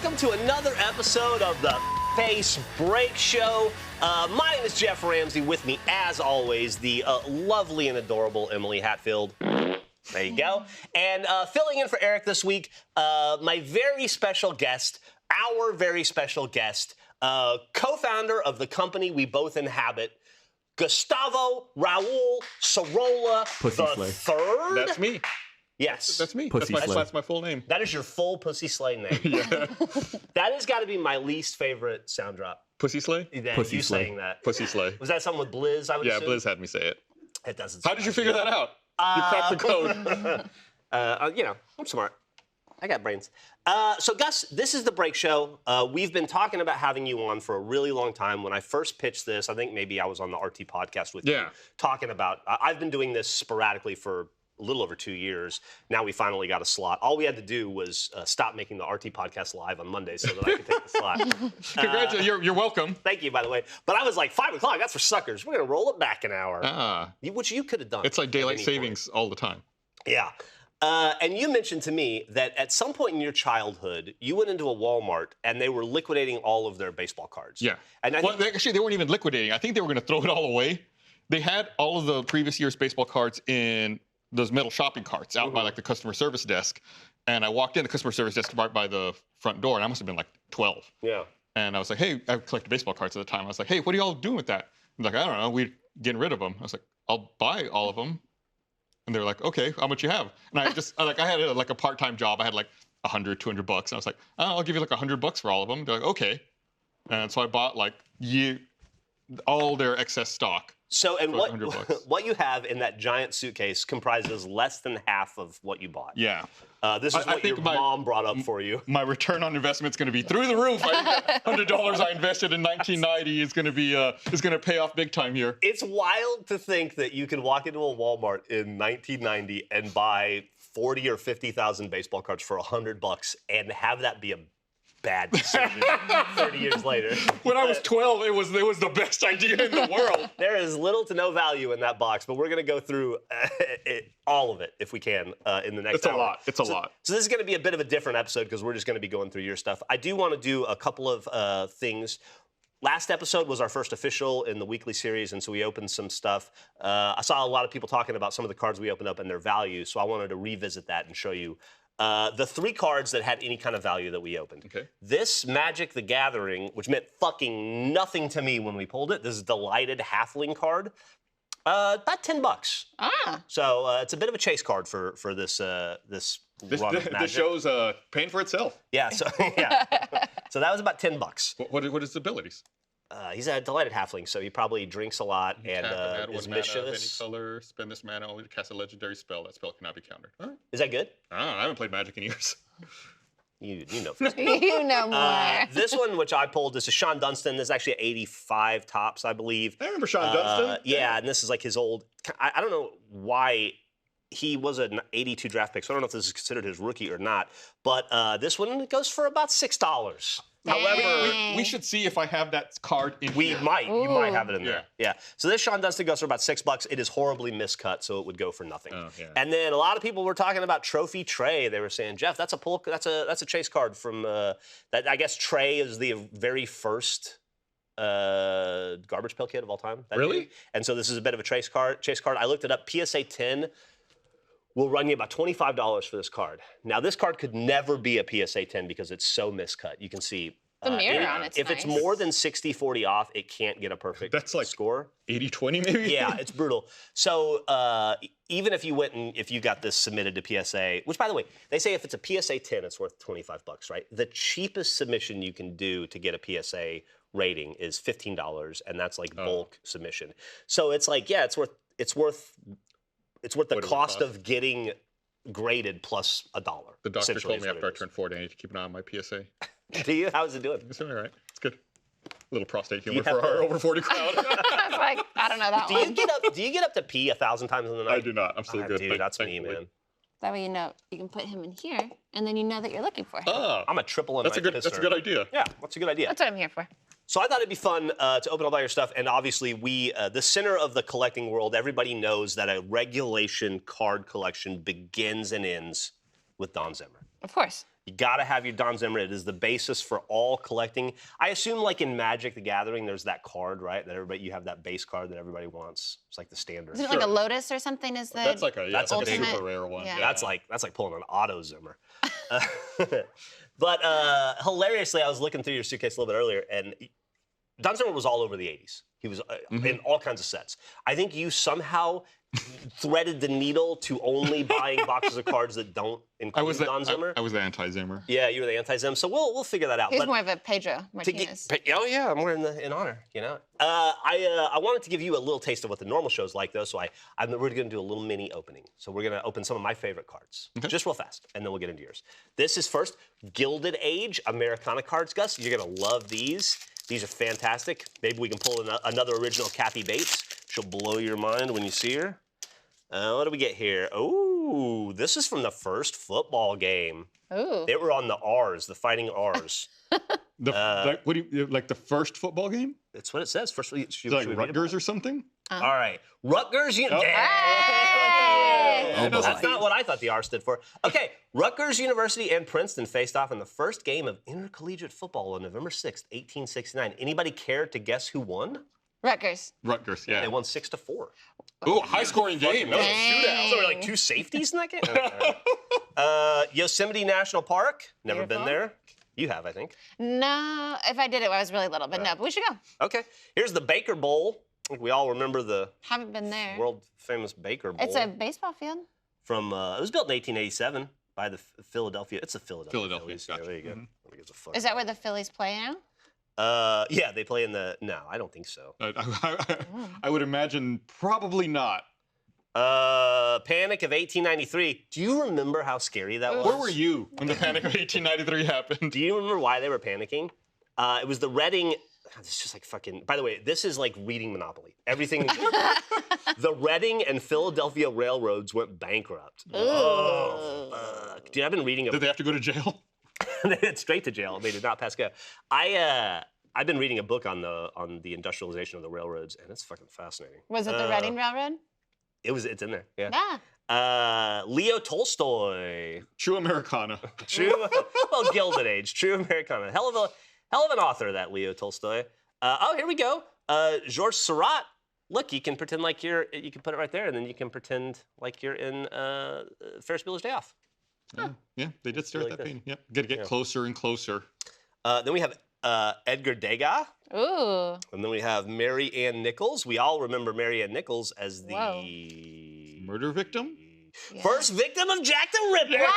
welcome to another episode of the KFace Break Show. My name is Jeff Ramsey. With me, as always, the lovely and adorable Emily Hatfield. There you go. And filling in for Eric this week, my very special guest, our very special guest, co-founder of the company we both inhabit, Gustavo Raul Sorola the third. That's me. Yes. That's me. That's my full name. That is your full Pussy Slay name. Yeah. That has got to be my least favorite sound drop. Pussy Slay? Yeah, Pussy you Slay. saying that. Pussy Slay. Was that something with Blizz, I would assume? Yeah, Blizz had me say it. It doesn't. How did you figure that out? You cracked the code. You know, I'm smart. I got brains. So, Gus, this is the break show. We've been talking about having you on for a really long time. When I first pitched this, I think maybe I was on the RT podcast with you, talking about, I've been doing this sporadically for a little over 2 years. Now we finally got a slot. All we had to do was stop making the RT podcast live on Mondays so that I could take the slot. Congratulations. You're welcome. Thank you, by the way. But I was like, 5 o'clock, that's for suckers. We're going to roll it back an hour. Which you could have done. It's like daylight savings all the time. Yeah. And you mentioned to me that at some point in your childhood, you went into a Walmart and they were liquidating all of their baseball cards. Yeah. And Actually, they weren't even liquidating. I think they were going to throw it all away. They had all of the previous year's baseball cards in those metal shopping carts out by like the customer service desk. And I walked in the customer service desk right by the front door, and I must have been like 12. Yeah. And I was like, hey, I collected baseball cards at the time. I was like, hey, what are y'all doing with that? I'm like, I don't know. We're getting rid of them. I was like, I'll buy all of them. And they were like, okay, how much you have? And I had a part-time job. I had like $100, $200 bucks. And I was like, oh, I'll give you like $100 for all of them. They're like, okay. And so I bought like all their excess stock. So, and what you have in that giant suitcase comprises less than half of what you bought. Yeah. This is what your mom brought up for you. My return on investment is going to be through the roof. $100 I invested in 1990 is going to pay off big time here. It's wild to think that you can walk into a Walmart in 1990 and buy 40 or 50,000 baseball cards for $100 and have that be a bad decision 30 years later. When I was 12, it was the best idea in the world. There is little to no value in that box, but we're going to go through all of it if we can in the next hour. It's a lot. So this is going to be a bit of a different episode because we're just going to be going through your stuff. I do want to do a couple of things. Last episode was our first official in the weekly series, and so we opened some stuff. I saw a lot of people talking about some of the cards we opened up and their value, so I wanted to revisit that and show you the 3 cards that had any kind of value that we opened. Okay. This Magic the Gathering, which meant fucking nothing to me when we pulled it. This is Delighted Halfling card. About $10. So it's a bit of a chase card for this run of Magic. This show's paying for itself. Yeah. So yeah. So that was about $10. What are his abilities? He's a Delighted Halfling, so he probably drinks a lot and is mischievous. Of any color, spend this mana only to cast a legendary spell. That spell cannot be countered. All right. Is that good? I haven't played Magic in years. You know. You know more. This one, which I pulled, this is Sean Dunston. This is actually 85 tops, I believe. I remember Sean Dunston. Yeah, and this is like his old. I don't know why he was an 82 draft pick, so I don't know if this is considered his rookie or not. But this one goes for about $6. However, we should see if I have that card in you might have it in there. Yeah. So this Sean Dunston goes for about $6. It is horribly miscut, so it would go for nothing. Oh, yeah. And then a lot of people were talking about Trophy Trey. They were saying, Jeff, that's a chase card from that. I guess Trey is the very first Garbage Pail Kid of all time. Really? And so this is a bit of a chase card. I looked it up. PSA 10 will run you about $25 for this card. Now, this card could never be a PSA 10 because it's so miscut. You can see the mirror on it's if nice. It's more than 60-40 off, it can't get a perfect score. 80-20 maybe? Yeah, it's brutal. So even if you got this submitted to PSA, which by the way, they say if it's a PSA 10, it's worth $25, right? The cheapest submission you can do to get a PSA rating is $15, and that's like bulk submission. So it's like, yeah, it's worth the cost of getting graded plus $1. The doctor told me after I turned 40, I need to keep an eye on my PSA. Do you? How's it doing? It's doing all right. It's good. A little prostate humor for our over 40 crowd. I was like, I don't know that one. Do you get up to pee 1,000 times in the night? I do not. I'm still good. Dude, that's me, man. That way you know you can put him in here, and then you know that you're looking for him. I'm a triple in That's a good idea. Yeah, that's a good idea. That's what I'm here for. So I thought it'd be fun to open up all your stuff, and obviously the center of the collecting world, everybody knows that a regulation card collection begins and ends with Don Zimmer. Of course. You gotta have your Don Zimmer. It is the basis for all collecting. I assume, like in Magic the Gathering, there's that card, right? That you have that base card that everybody wants. It's like the standard. Is it like a Lotus or something? Is the That's like a That's a big super rare one. Yeah. That's like pulling an auto Zimmer. But hilariously, I was looking through your suitcase a little bit earlier, and Don Zimmer was all over the 80s. He was in all kinds of sets. I think you somehow threaded the needle to only buying boxes of cards that don't include Don Zimmer. I was the anti-Zimmer. Yeah, you were the anti-Zim. So we'll figure that out. He's more of a Pedro Martinez. Oh yeah, I'm wearing in honor. You know. I wanted to give you a little taste of what the normal show's like, though. So we're going to do a little mini opening. So we're going to open some of my favorite cards, just real fast, and then we'll get into yours. This is first Gilded Age Americana cards, Gus. You're going to love these. These are fantastic. Maybe we can pull another original Kathy Bates. She'll blow your mind when you see her. What do we get here? Oh, this is from the first football game. Ooh. They were on the R's, the Fighting R's. Like the first football game? That's what it says. First, Like Rutgers or something? All right, Rutgers. Hey! That's not what I thought the R stood for. Okay, Rutgers University and Princeton faced off in the first game of intercollegiate football on November 6th, 1869. Anybody care to guess who won? Rutgers. Rutgers, yeah. They won 6-4. Ooh, high-scoring game. That was a shootout. So there were like 2 safeties in that game? Yosemite National Park. Never been there. You have, I think. No, if I did it, I was really little, but no, but we should go. Okay. Here's the Baker Bowl. I think we all remember the Haven't been there. world-famous Baker Bowl. It's a baseball field. From it was built in 1887 by the Philadelphia. It's a Philadelphia. Phillies, Yeah, gotcha. there you go. Nobody gives a fuck. Is that where the Phillies play now? Yeah, they play in the. No, I don't think so. I would imagine probably not. Panic of 1893. Do you remember how scary that was? Where were you when the Panic of 1893 happened? Do you remember why they were panicking? It was the Reading. It's just like fucking. By the way, this is like reading Monopoly. Everything. The Reading and Philadelphia railroads went bankrupt. Oh, fuck. Dude, I've been reading. Did they have to go to jail? They went straight to jail. They did not pass go. I've been reading a book on the industrialization of the railroads, and it's fucking fascinating. Was it the Reading Railroad? It's in there. Yeah. Yeah. Leo Tolstoy. True Americana. Well, Gilded Age. True Americana. Hell of an author, that Leo Tolstoy. Here we go. Georges Seurat. Look, you can pretend like you can put it right there, and then you can pretend like you're in Ferris Bueller's Day Off. Yeah, they did start like that this. painting. Yep, got to get closer and closer. Then we have Edgar Degas. Ooh. And then we have Mary Ann Nichols. We all remember Mary Ann Nichols as the Murder victim? first victim of Jack the Ripper. Yay!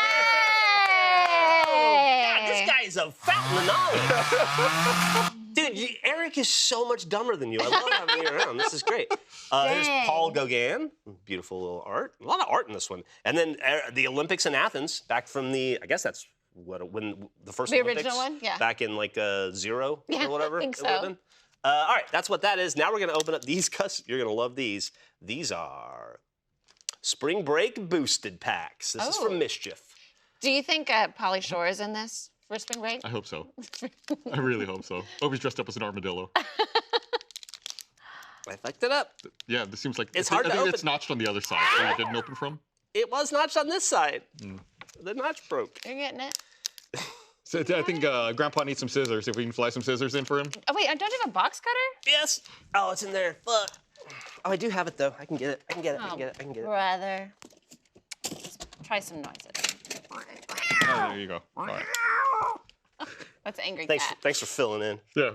God, this guy is a fountain of knowledge. Dude, Eric is so much dumber than you. I love having you around. This is great. Here's Paul Gauguin. Beautiful little art. A lot of art in this one. And then the Olympics in Athens, back from I guess that's when the first Olympics. Original one? Yeah. Back in like 0 Yeah, or whatever. I think it would've so. been. All right, that's what that is. Now we're going to open up these, Gus. You're going to love these. These are Spring Break boosted packs. This is from Mischief. Do you think Pauly Shore is in this for Spring Break? I hope so. I really hope so. Hope he's dressed up as an armadillo. I fucked it up. Yeah, this seems like It's hard to I think open. it's notched on the other side, where it didn't open from. It was notched on this side. The notch broke. You're getting it. So I think Grandpa needs some scissors. If we can fly some scissors in for him. Oh wait, don't you have a box cutter? Yes. Oh, it's in there. Fuck. Oh, I do have it though. I can get it. I can get it. I can get it. I can get it. Brother. Let's try some noises. Oh, there you go. All right. That's an angry Thanks. cat. Thanks for filling in. Yeah,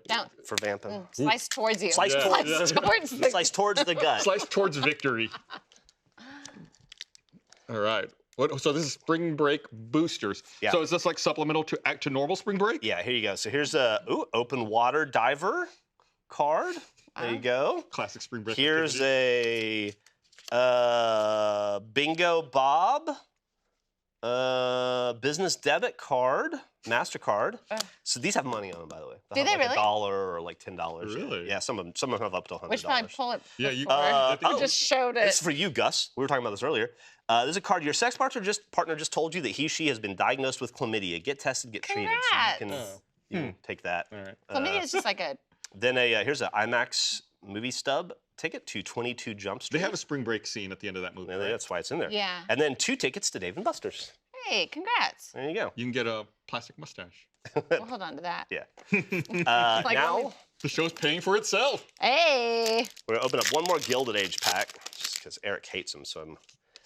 Don't For vamping. slice towards you. Slice Yeah. towards. Yeah. towards the Slice towards the gut. slice towards victory. All right. So this is Spring Break boosters. Yeah. So is this like supplemental to normal Spring Break? Yeah. Here you go. So here's a open water diver card. There you go. Classic Spring Break. Here's activity. a Bingo Bob business debit card, MasterCard. So these have money on them, by the way. Do they have like really? $1 or like $10. Really? Yeah, some of them have up to $100. We should probably pull it. Yeah, you. before. I think I just showed it. This is for you, Gus. We were talking about this earlier. There's a card. Your sex partner just told you that she has been diagnosed with chlamydia. Get tested, get treated. So you can take that. All right. Chlamydia is just like a. Then here's an IMAX movie stub ticket to 22 Jump Street. They have a Spring Break scene at the end of that movie. Yeah, right? that's why it's in there. Yeah. And then 2 tickets to Dave & Buster's. Hey, congrats. There you go. You can get a plastic mustache. We'll hold on to that. Yeah. Like, Now The show's paying for itself. Hey. we're gonna open up one more Gilded Age pack, just because Eric hates them.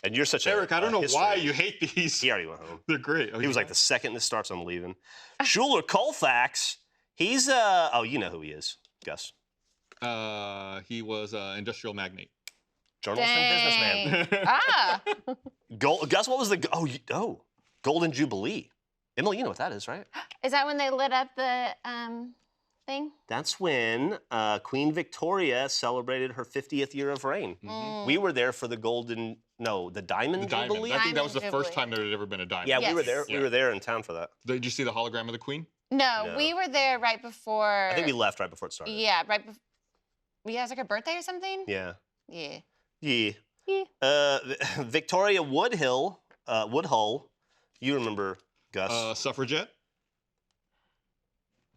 And you're such a Eric, I don't know history- why you hate these. He already went home. They're great. He was like, the second this starts, I'm leaving. Schuler Colfax. He's oh, you know who he is, Gus. He was an industrial magnate. Journalist and businessman. Ah. Gus, what was the Golden Jubilee? Emily, you know what that is, right? Is that when they lit up the thing? That's when Queen Victoria celebrated her 50th year of reign. Mm. We were there for the Diamond The diamond. Jubilee. I think that was the Diamond first Jubilee. time there had ever been a diamond. Yeah, we were Yes. there. Yeah. We were there in town for that. Did you see the hologram of the Queen? No, No. we were there right before. I think we left right before it started. Yeah, right before. Yeah, it was like her birthday or something? Yeah. Yeah. Yeah. Yeah. Victoria Woodhull. You remember, Gus? Suffragette.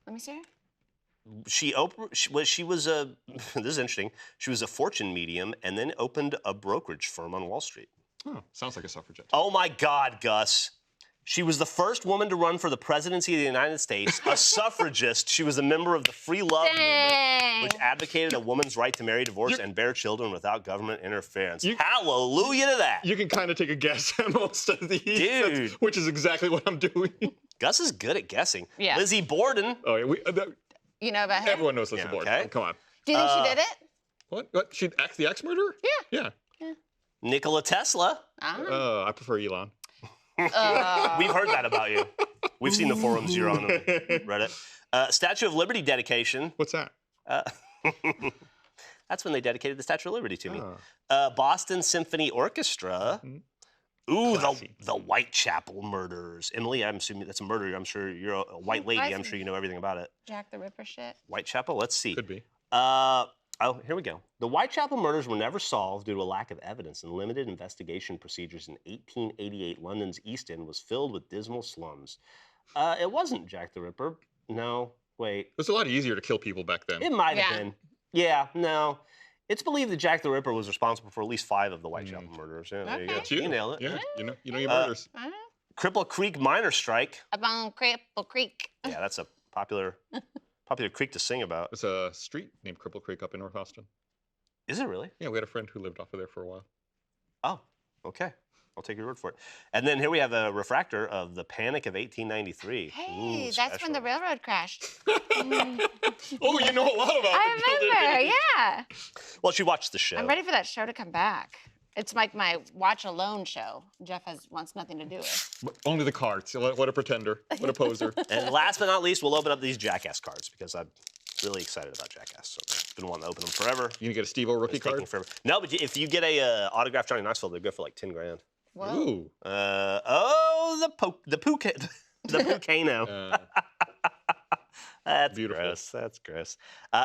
Let me see her. She was a this is interesting. She was a fortune medium and then opened a brokerage firm on Wall Street. Oh, sounds like a suffragette. Oh my God, Gus. She was the first woman to run for the presidency of the United States, a suffragist. She was a member of the Free Love Movement, Dang. which advocated a woman's right to marry, divorce, and bear children without government interference. Hallelujah to that. You can kind of take a guess at most of these, Dude. which is exactly what I'm doing. Gus is good at guessing. Yeah. Lizzie Borden. Oh, yeah, You know about her? everyone knows Lizzie Yeah, Borden. okay. Oh, come on. Do you think she did it? What? She the axe murderer? Yeah. Yeah. Nikola Tesla. Ah. I prefer Elon. We've heard that about you. We've seen the forums you're on Reddit. Statue of Liberty dedication. What's that? That's when they dedicated the Statue of Liberty to me. Oh. Boston Symphony Orchestra. Mm-hmm. Ooh, Classy. the Whitechapel murders. Emily, I'm assuming that's a murder. I'm sure you're a white lady. I'm sure you know everything about it. Jack the Ripper shit. Whitechapel, let's see. Could be. Here we go. The Whitechapel murders were never solved due to a lack of evidence, and limited investigation procedures in 1888. London's East End was filled with dismal slums. It wasn't Jack the Ripper. No, wait. It was a lot easier to kill people back then. It might have Yeah. been. Yeah, no. It's believed that Jack the Ripper was responsible for at least 5 of the Whitechapel murders. Yeah, there you go. Okay. It's you. You nailed it. Yeah, you know your murders. Cripple Creek miner strike. Up on Cripple Creek. Yeah, that's a popular creek to sing about. There's a street named Cripple Creek up in North Austin. Is it really? Yeah, we had a friend who lived off of there for a while. Oh, okay. I'll take your word for it. And then here we have a refractor of the Panic of 1893. Hey, Ooh, that's when the special. railroad crashed. Oh, you know a lot about I the remember, Gilded Age. yeah. Well, she watched the show. I'm ready for that show to come back. It's like my watch alone show. Jeff wants nothing to do with. Only the cards. What a pretender. What a poser. And last but not least, we'll open up these Jackass cards because I'm really excited about Jackass. So I've been wanting to open them forever. You gonna get a Steve-O rookie It's taking card? forever. No, but if you get a autographed Johnny Knoxville, they go for like 10 grand. Whoa. Ooh. The Pucano. That's Beautiful. gross. That's gross.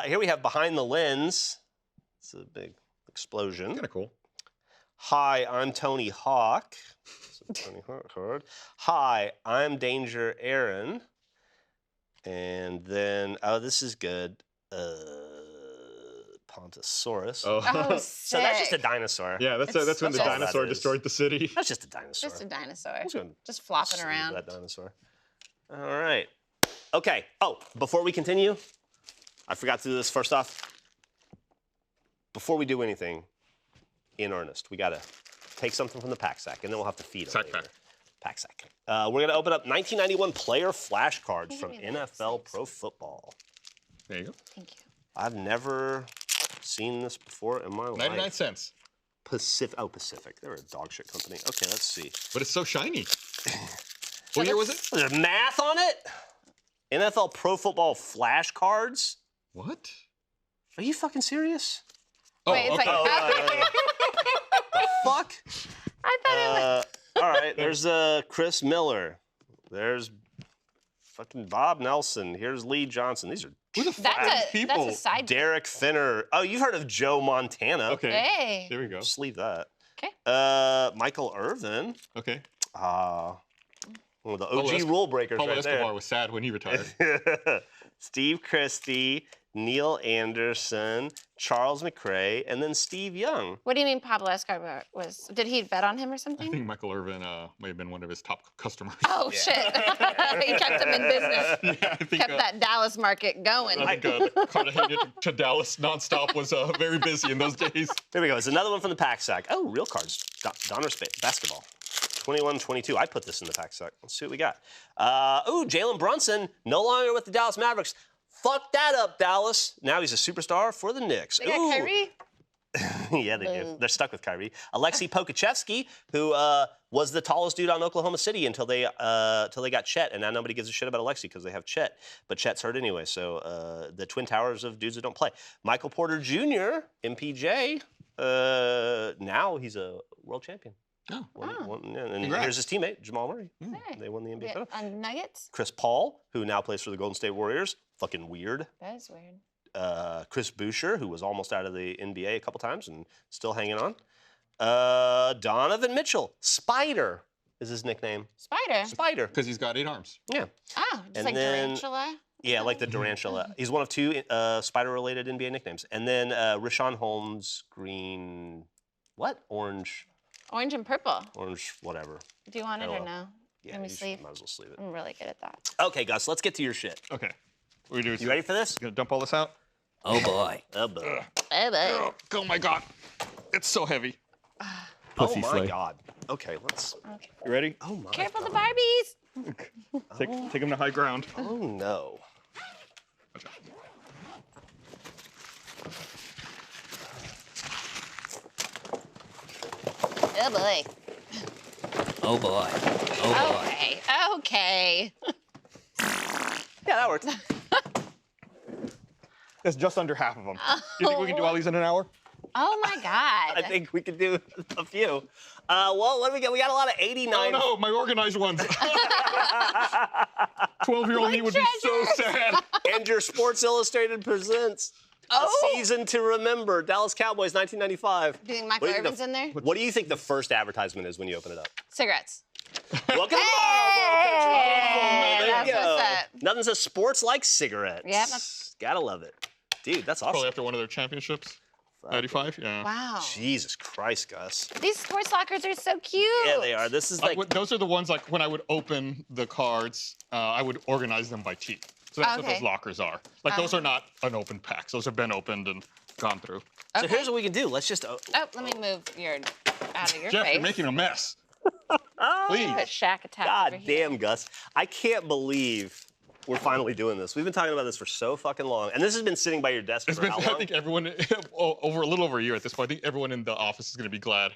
Here we have Behind the Lens. It's a big explosion. Kind of cool. Hi, I'm Tony Hawk. This is Tony Hawk card. Hi, I'm Danger Aaron. And then, oh, this is good. Pontosaurus. Oh. Oh, So that's just a sick. dinosaur. Yeah, that's when that's the all that dinosaur is. destroyed the city. That's just a dinosaur. Just a dinosaur. I'm just gonna Just flopping sleeve around. that dinosaur. All right. Okay. Oh, before we continue, I forgot to do this first off. Before we do anything in earnest, we gotta take something from the pack sack, and then we'll have to feed it. Sack later. pack. Pack sack. We're gonna open up 1991 player flashcards from Give me that. NFL Pro Football. There you go. Thank you. I've never seen this before in my 99 life. cents. Pacific. They're a dog shit company. Okay, let's see. But it's so shiny. What year was it? There's math on it? NFL Pro Football flashcards? What? Are you fucking serious? Oh, Wait, it's okay. like Fuck. I thought it was. All right, there's Chris Miller. There's fucking Bob Nelson. Here's Lee Johnson. These are Who the fuck are these That's people? a side. Derek Finner. Oh, you've heard of Joe Montana. Okay. Hey. There we go. Sleeve that. Okay. Michael Irvin. Okay. One of the OG Paulo rule breakers Paulo right Escobar there. was sad when he retired. Steve Christie, Neil Anderson, Charles McRae, and then Steve Young. What do you mean Pablo Escobar was? Did he bet on him or I something? think Michael Irvin may have been one of his top customers. Oh shit! He kept him in business. Yeah, I think Kept that Dallas market going. I think Cartagena to Dallas nonstop was very busy in those days. Here we go. It's another one from the pack sack. Oh, real cards. Donruss basketball. 21-22. I put this in the pack sack. Let's see what we got. Jalen Brunson, no longer with the Dallas Mavericks. Fuck that up, Dallas. Now he's a superstar for the Knicks. They got Kyrie? Yeah, they do. They're stuck with Kyrie. Alexei Pokachevsky, who was the tallest dude on Oklahoma City until they got Chet, and now nobody gives a shit about Alexei because they have Chet. But Chet's hurt anyway, so the twin towers of dudes that don't play. Michael Porter Jr., MPJ, now he's a world champion. Oh. And here's his teammate, Jamal Murray. They won the NBA title. On Nuggets? Chris Paul, who now plays for the Golden State Warriors. Fucking weird. That is weird. Chris Boucher, who was almost out of the NBA a couple times and still hanging on. Donovan Mitchell, Spider is his nickname. Spider. Because he's got 8 arms. Yeah. Oh, just like Durantula? Yeah, like the Durantula. He's one of 2 Spider-related NBA nicknames. And then Rashawn Holmes, green, what? Orange, Orange and purple. whatever. Do you want it or no? Yeah, Let me you sleep. might as well sleeve it. I'm really good at that. Okay, Gus, let's get to your shit. Okay. What do we do? You ready for this? Gonna dump all this out? Oh, boy. Oh, boy. Oh my God. It's so heavy. Oh, my God. Okay, let's... Okay. You ready? Oh, my Careful God. the Barbies. Take him to high ground. Oh, no. Oh boy. Oh boy. Oh boy. Okay. Okay. Yeah, that worked. It's just under half of them. Do you think we can do all these in an hour? Oh my God. I think we could do a few. Well, what do we got? We got a lot of 89. Oh no, my organized ones. 12-year-old me would be so sad. And your Sports Illustrated presents A Season to Remember, Dallas Cowboys, 1995. Do you think Michael What do you think Irvin's in there? What do you think the first advertisement is when you open it up? Cigarettes. Welcome to the Hey, There that's you go. what's up. Nothing says sports like cigarettes. Yep, that's- Gotta love it. Dude, that's awesome. Probably after one of their championships. 95, yeah. Wow. Jesus Christ, Gus. These sports lockers are so cute. Yeah, they are. This is like... Those are the ones like when I would open the cards, I would organize them by team. So that's what Okay. those lockers are. Like those are not unopened packs. Those have been opened and gone through. So here's what we can do. Let's just... Oh, let me move your out of your Jeff, face. you're making a mess. Please. Put Shaq Attack God over here. damn, Gus. I can't believe we're finally doing this. We've been talking about this for so fucking long. And this has been sitting by your desk It's for been, how I long? think everyone, over a little over a year at this point, I think everyone in the office is going to be glad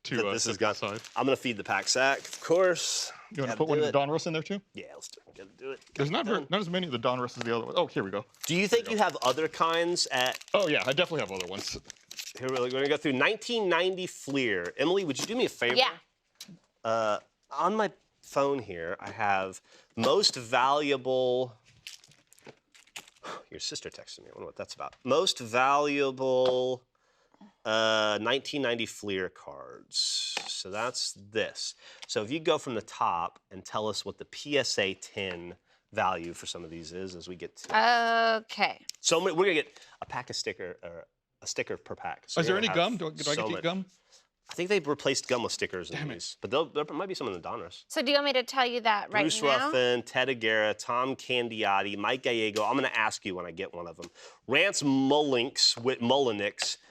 to That this sit is gone. aside. I'm going to feed the pack sack, of course. You want Gotta to put one do of the it. Donruss in there too? Yeah, let's do it. Gotta do it. There's not as many of the Donruss as the other ones. Oh, here we go. Do you think you have other kinds at... Oh yeah, I definitely have other ones. Here, we're going to go through 1990 Fleer. Emily, would you do me a favor? Yeah. On my phone here, I have most valuable... Your sister texted me. I wonder what that's about. Most valuable 1990 Fleer cards. So that's this. So if you go from the top and tell us what the PSA 10 value for some of these is as we get to... Okay. So we're going to get a pack of sticker, or a sticker per pack. So Is there you're any gonna gum? have Do I get so to eat much. gum? I think they've replaced gum with stickers in Damn it. these. But there might be some in the Donruss. So do you want me to tell you that right Bruce now? Ruffin, Ted Aguirre, Tom Candiotti, Mike Gallego. I'm going to ask you when I get one of them. Rance Mullinix,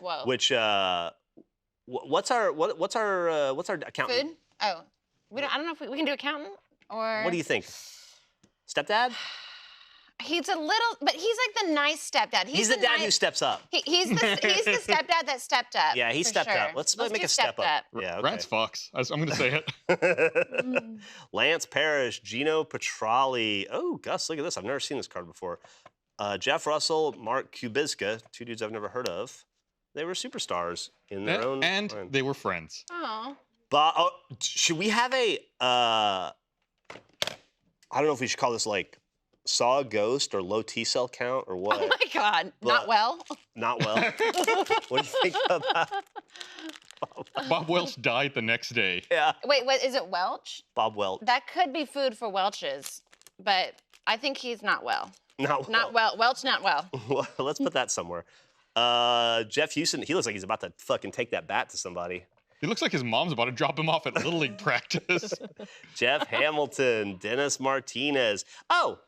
Whoa. which what's our accountant? Food? Oh. I don't know if we can do accountant or... What do you think? Stepdad? He's a little, but he's like the nice stepdad. He's the dad who steps up. He's the stepdad that stepped up. Yeah, he for stepped sure. up. Let's make do a step up. Yeah, okay. Rats Fox. I'm going to say it. Lance Parrish, Gino Petrali. Oh, Gus, look at this. I've never seen this card before. Jeff Russell, Mark Kubiska, 2 dudes I've never heard of. They were superstars in their own And line. they were friends. Oh. But should we have a? I don't know if we should call this like saw a ghost or low T cell count or what. Oh my God. But- Not well. Not well. What do you think about? Bob Welch died the next day. Yeah, Wait, what is it? Welch? Bob Welch. That could be food for Welch's, but I think he's not well. Not well. Welch, not well. Well, let's put that somewhere. Jeff Houston, he looks like he's about to fucking take that bat to somebody. He looks like his mom's about to drop him off at Little League practice. Jeff Hamilton, Dennis Martinez. Oh,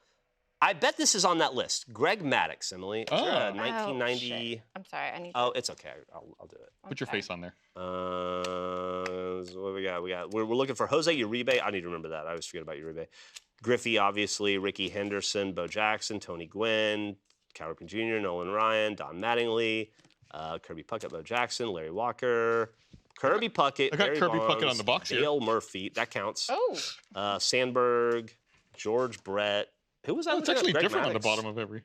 I bet this is on that list. Greg Maddux, Emily. Is there a 1990? Shit. I'm sorry. I need. Oh, it's okay. I'll do it. Put your face on there. So what we got? We're looking for Jose Uribe. I need to remember that. I always forget about Uribe. Griffey, obviously. Ricky Henderson, Bo Jackson, Tony Gwynn, Cal Ripken Jr., Nolan Ryan, Don Mattingly, Kirby Puckett, Bo Jackson, Larry Walker, Kirby Puckett. I got Barry Kirby Bonds, Puckett on the box here. Dale Murphy. That counts. Oh. Sandberg, George Brett. Who was that? Oh, it's actually Greg different on the Maddux? bottom of every.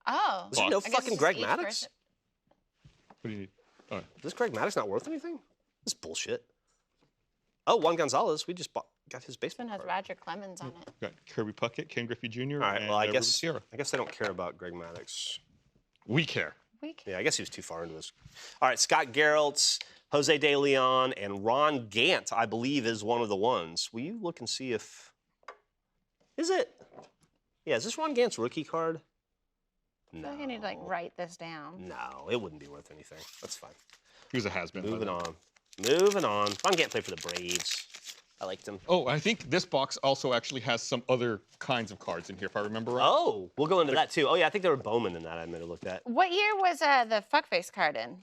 Oh. Was there no I guess fucking it's Greg each Maddux? person. What do you need? Oh, Is Greg Maddux not worth anything? This is bullshit. Oh, Juan Gonzalez. We just got his This baseball one has card. Roger Clemens on it. got Kirby Puckett, Ken Griffey Jr. All right. and Well, I Ruben guess Sierra. they don't care about Greg Maddux. We care. Yeah, I guess he was too far into this. All right, Scott Geraltz, Jose De Leon, and Ron Gant, I believe, is one of the ones. Will you look and see if... Is it? Yeah, is this Ron Gant's rookie card? I No. feel like I need to like write this down. No, it wouldn't be worth anything. That's fine. He was a has-been. by Moving then. on. Moving on. Ron Gant played for the Braves. I liked him. Oh, I think this box also actually has some other kinds of cards in here, if I remember right. Oh, we'll go into that too. Oh, yeah, I think there were Bowman in that I might have looked at. What year was the fuckface card in?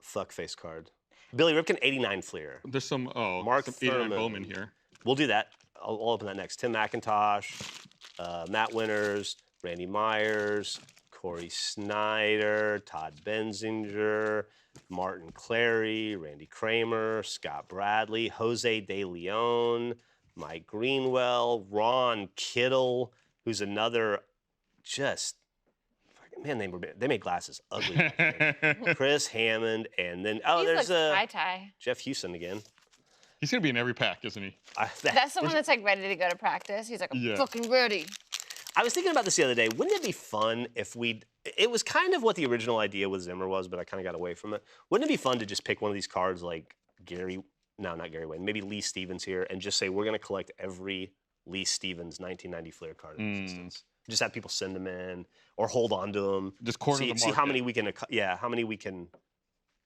Fuckface card. Billy Ripken, 89 Fleer. There's some, Mark some 89 Thurman. Bowman here. We'll do that. I'll open that next. Tim McIntosh, Matt Winters, Randy Myers, Corey Snyder, Todd Benzinger, Martin Clary, Randy Kramer, Scott Bradley, Jose De Leon, Mike Greenwell, Ron Kittle, who's another just, man, they made glasses ugly. back then. Chris Hammond, and then, oh, He there's looks tie-tie. Jeff Houston again. He's going to be in every pack, isn't he? That's the one that's like ready to go to practice. He's like, I'm Yeah. fucking ready. I was thinking about this the other day. Wouldn't it be fun if it was kind of what the original idea with Zimmer was, but I kind of got away from it. Wouldn't it be fun to just pick one of these cards like not Gary Wayne, maybe Lee Stevens here, and just say we're going to collect every Lee Stevens 1990 Flair card in existence. Just have people send them in or hold on to them. Just corner the See how market. many we can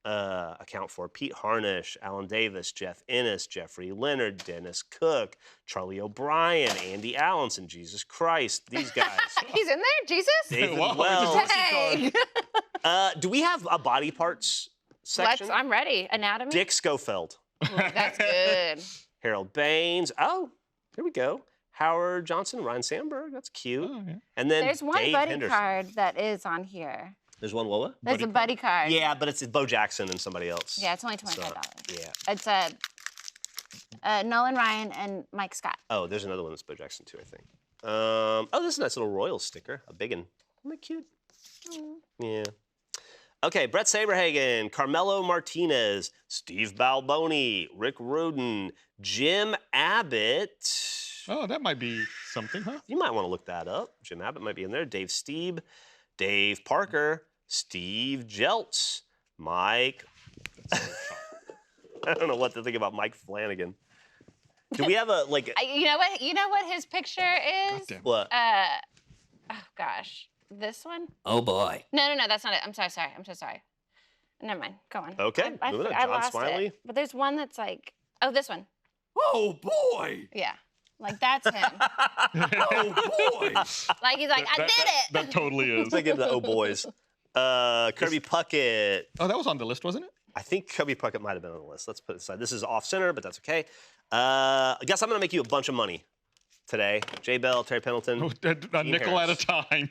account for. Pete Harnish, Alan Davis, Jeff Ennis, Jeffrey Leonard, Dennis Cook, Charlie O'Brien, Andy Allenson, Jesus Christ, these guys. He's in there? Jesus? David Wow, Wells. Dang. Do we have a body parts section? I'm ready. Anatomy? Dick Schofield, Ooh, that's good. Harold Baines. Oh, here we go. Howard Johnson, Ryan Sandberg. That's cute. Oh, yeah. And then There's one Dave buddy Henderson. card that is on here. There's one what? There's a buddy card. Yeah, but it's Bo Jackson and somebody else. Yeah, it's only $25. So, yeah. It's Nolan Ryan and Mike Scott. Oh, there's another one that's Bo Jackson too, I think. Oh, this is a nice little Royals sticker, a big one. Isn't that cute? Yeah. Okay, Brett Saberhagen, Carmelo Martinez, Steve Balboni, Rick Rudin, Jim Abbott. Oh, that might be something, huh? You might want to look that up. Jim Abbott might be in there. Dave Steeb, Dave Parker, Steve Jeltz, Mike. I don't know what to think about Mike Flanagan. Do we have a like? You know what his picture is? Goddamn. What? Oh gosh, this one? Oh boy. No, that's not it. I'm so sorry. Never mind. Go on. Okay, moving on. I John lost Smiley. it. But there's one that's like, oh, this one. Oh boy. Yeah, like that's him. Oh boy. Like he's like, I did it. That totally is. Thinking of the oh boys. Kirby Puckett. Oh, that was on the list, wasn't it? I think Kirby Puckett might have been on the list. Let's put it aside. This is off center, but that's okay. I guess I'm gonna make you a bunch of money today. Jay Bell, Terry Pendleton. A nickel at a time.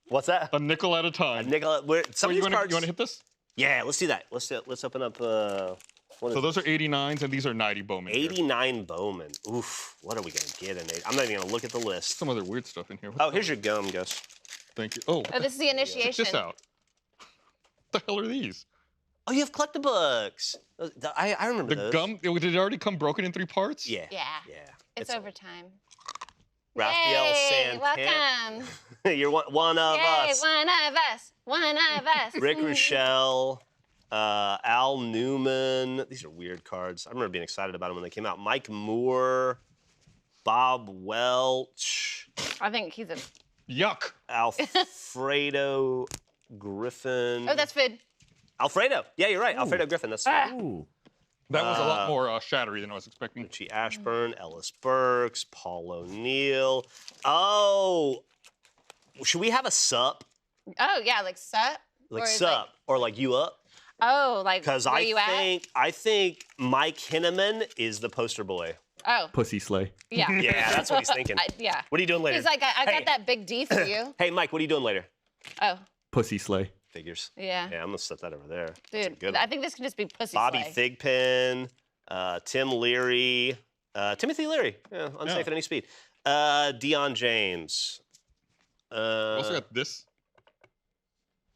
What's that? A nickel at a time. Nickel. Some of you these cards. want to hit this? Yeah, let's do that. Let's open up. What is So those are 89s, and these are 90 Bowman. here. 89 Bowman. Oof. What are we gonna get in it? I'm not even gonna look at the list. Some other weird stuff in here. Oh, here's your gum, Gus. Thank you. Oh, Oh, this is the check initiation. this out. What the hell are these? Oh, you have collectabooks. I remember The those. gum, did it already come broken in 3 parts? Yeah. Yeah. Yeah. It's overtime. Raphael Yay, Santana. welcome. You're one of Yay, us. one of us. One of us. Rick Rochelle, Al Newman. These are weird cards. I remember being excited about them when they came out. Mike Moore, Bob Welch. I think he's a Yuck. Alfredo Griffin. Oh, that's Fid. Alfredo. Yeah, you're right. Alfredo Griffin. That's Ooh. That was a lot more shattery than I was expecting. Richie Ashburn, Ellis Burks, Paul O'Neill. Oh, should we have a sup? Oh, yeah, like sup? Like Or is sup or like you up? Oh, like Because where I you at? think Mike Hinneman is the poster boy. Oh, Pussy slay. yeah. Yeah, that's what he's thinking. Yeah. What are you doing later? He's like, I Hey. got that big D for you. Hey, Mike, what are you doing later? Oh, Pussy slay. Figures. yeah. Yeah, I'm gonna set that over there. That's a Dude, good I one. think this can just be pussy Bobby slay. Thigpen, Tim Leary, Timothy Leary. Yeah, unsafe Yeah. at any speed. Deion James. I also got this.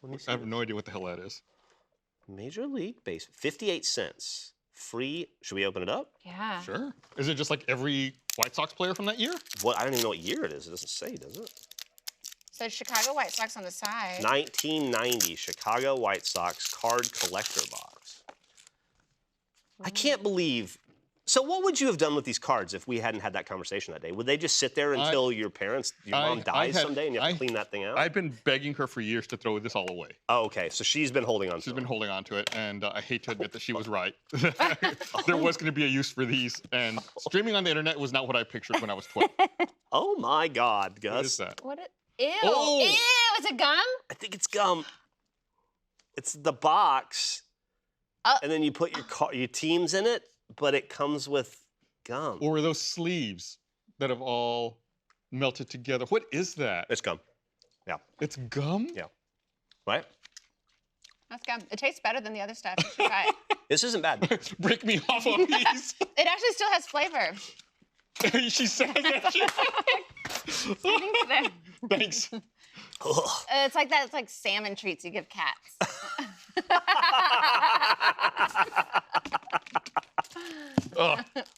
Let me see I have this. no idea what the hell that is. Major League Base, 58 cents. Free. Should we open it up? Yeah. Sure. Is it just like every White Sox player from that year? What? I don't even know what year it is. It doesn't say, does it? So Chicago White Sox on the side. 1990 Chicago White Sox card collector box. I can't believe. So what would you have done with these cards if we hadn't had that conversation that day? Would they just sit there until your mom dies someday and you have to clean that thing out? I've been begging her for years to throw this all away. Oh, okay. So she's been holding on to She's them. been holding on to it, and I hate to admit that she was right. There was going to be a use for these, and streaming on the internet was not what I pictured when I was 12. Oh my God, Gus. What is that? What? Ew. Oh. Ew. Is it gum? I think it's gum. It's the box, and then you put your teams in it, but it comes with gum. Or were those sleeves that have all melted together? What is that? It's gum. Yeah. It's gum? Yeah. Right? That's gum. It tastes better than the other stuff. You should try it. This isn't bad. Break me off a piece. It actually still has flavor. She says that shit. I think that- Thanks. Ugh. It's like that. It's like salmon treats you give cats.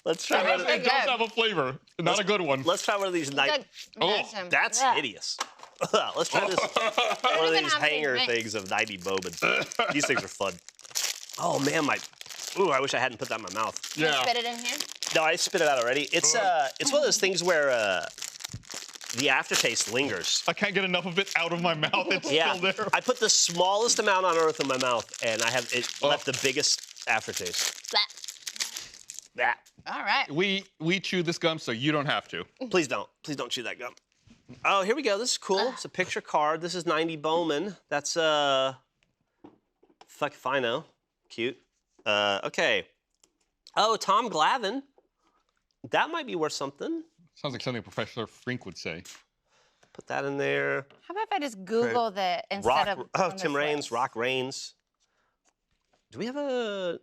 Let's try one of It these. does have a flavor. Not a good one. Let's try one of these night. Like, Oh, That's Yeah. hideous. Let's try this. One of even these have these hanger mixed. things of 90 Bobans. These things are fun. Oh man, ooh, I wish I hadn't put that in my mouth. Yeah. Spit it in here. No, I spit it out already. It's one of those things where the aftertaste lingers. I can't get enough of it out of my mouth. It's Yeah, still there. I put the smallest amount on earth in my mouth, and I have it left the biggest aftertaste. That. All right. We chew this gum, so you don't have to. Please don't chew that gum. Oh, here we go. This is cool. It's a picture card. This is 90 Bowman. That's fuck if I know. Cute. Okay. Oh, Tom Glavine. That might be worth something. Sounds like something Professor Frink would say. Put that in there. How about if I just Google the instead Rock. of Oh, on this Tim Raines. list? Rock Raines. Do we have a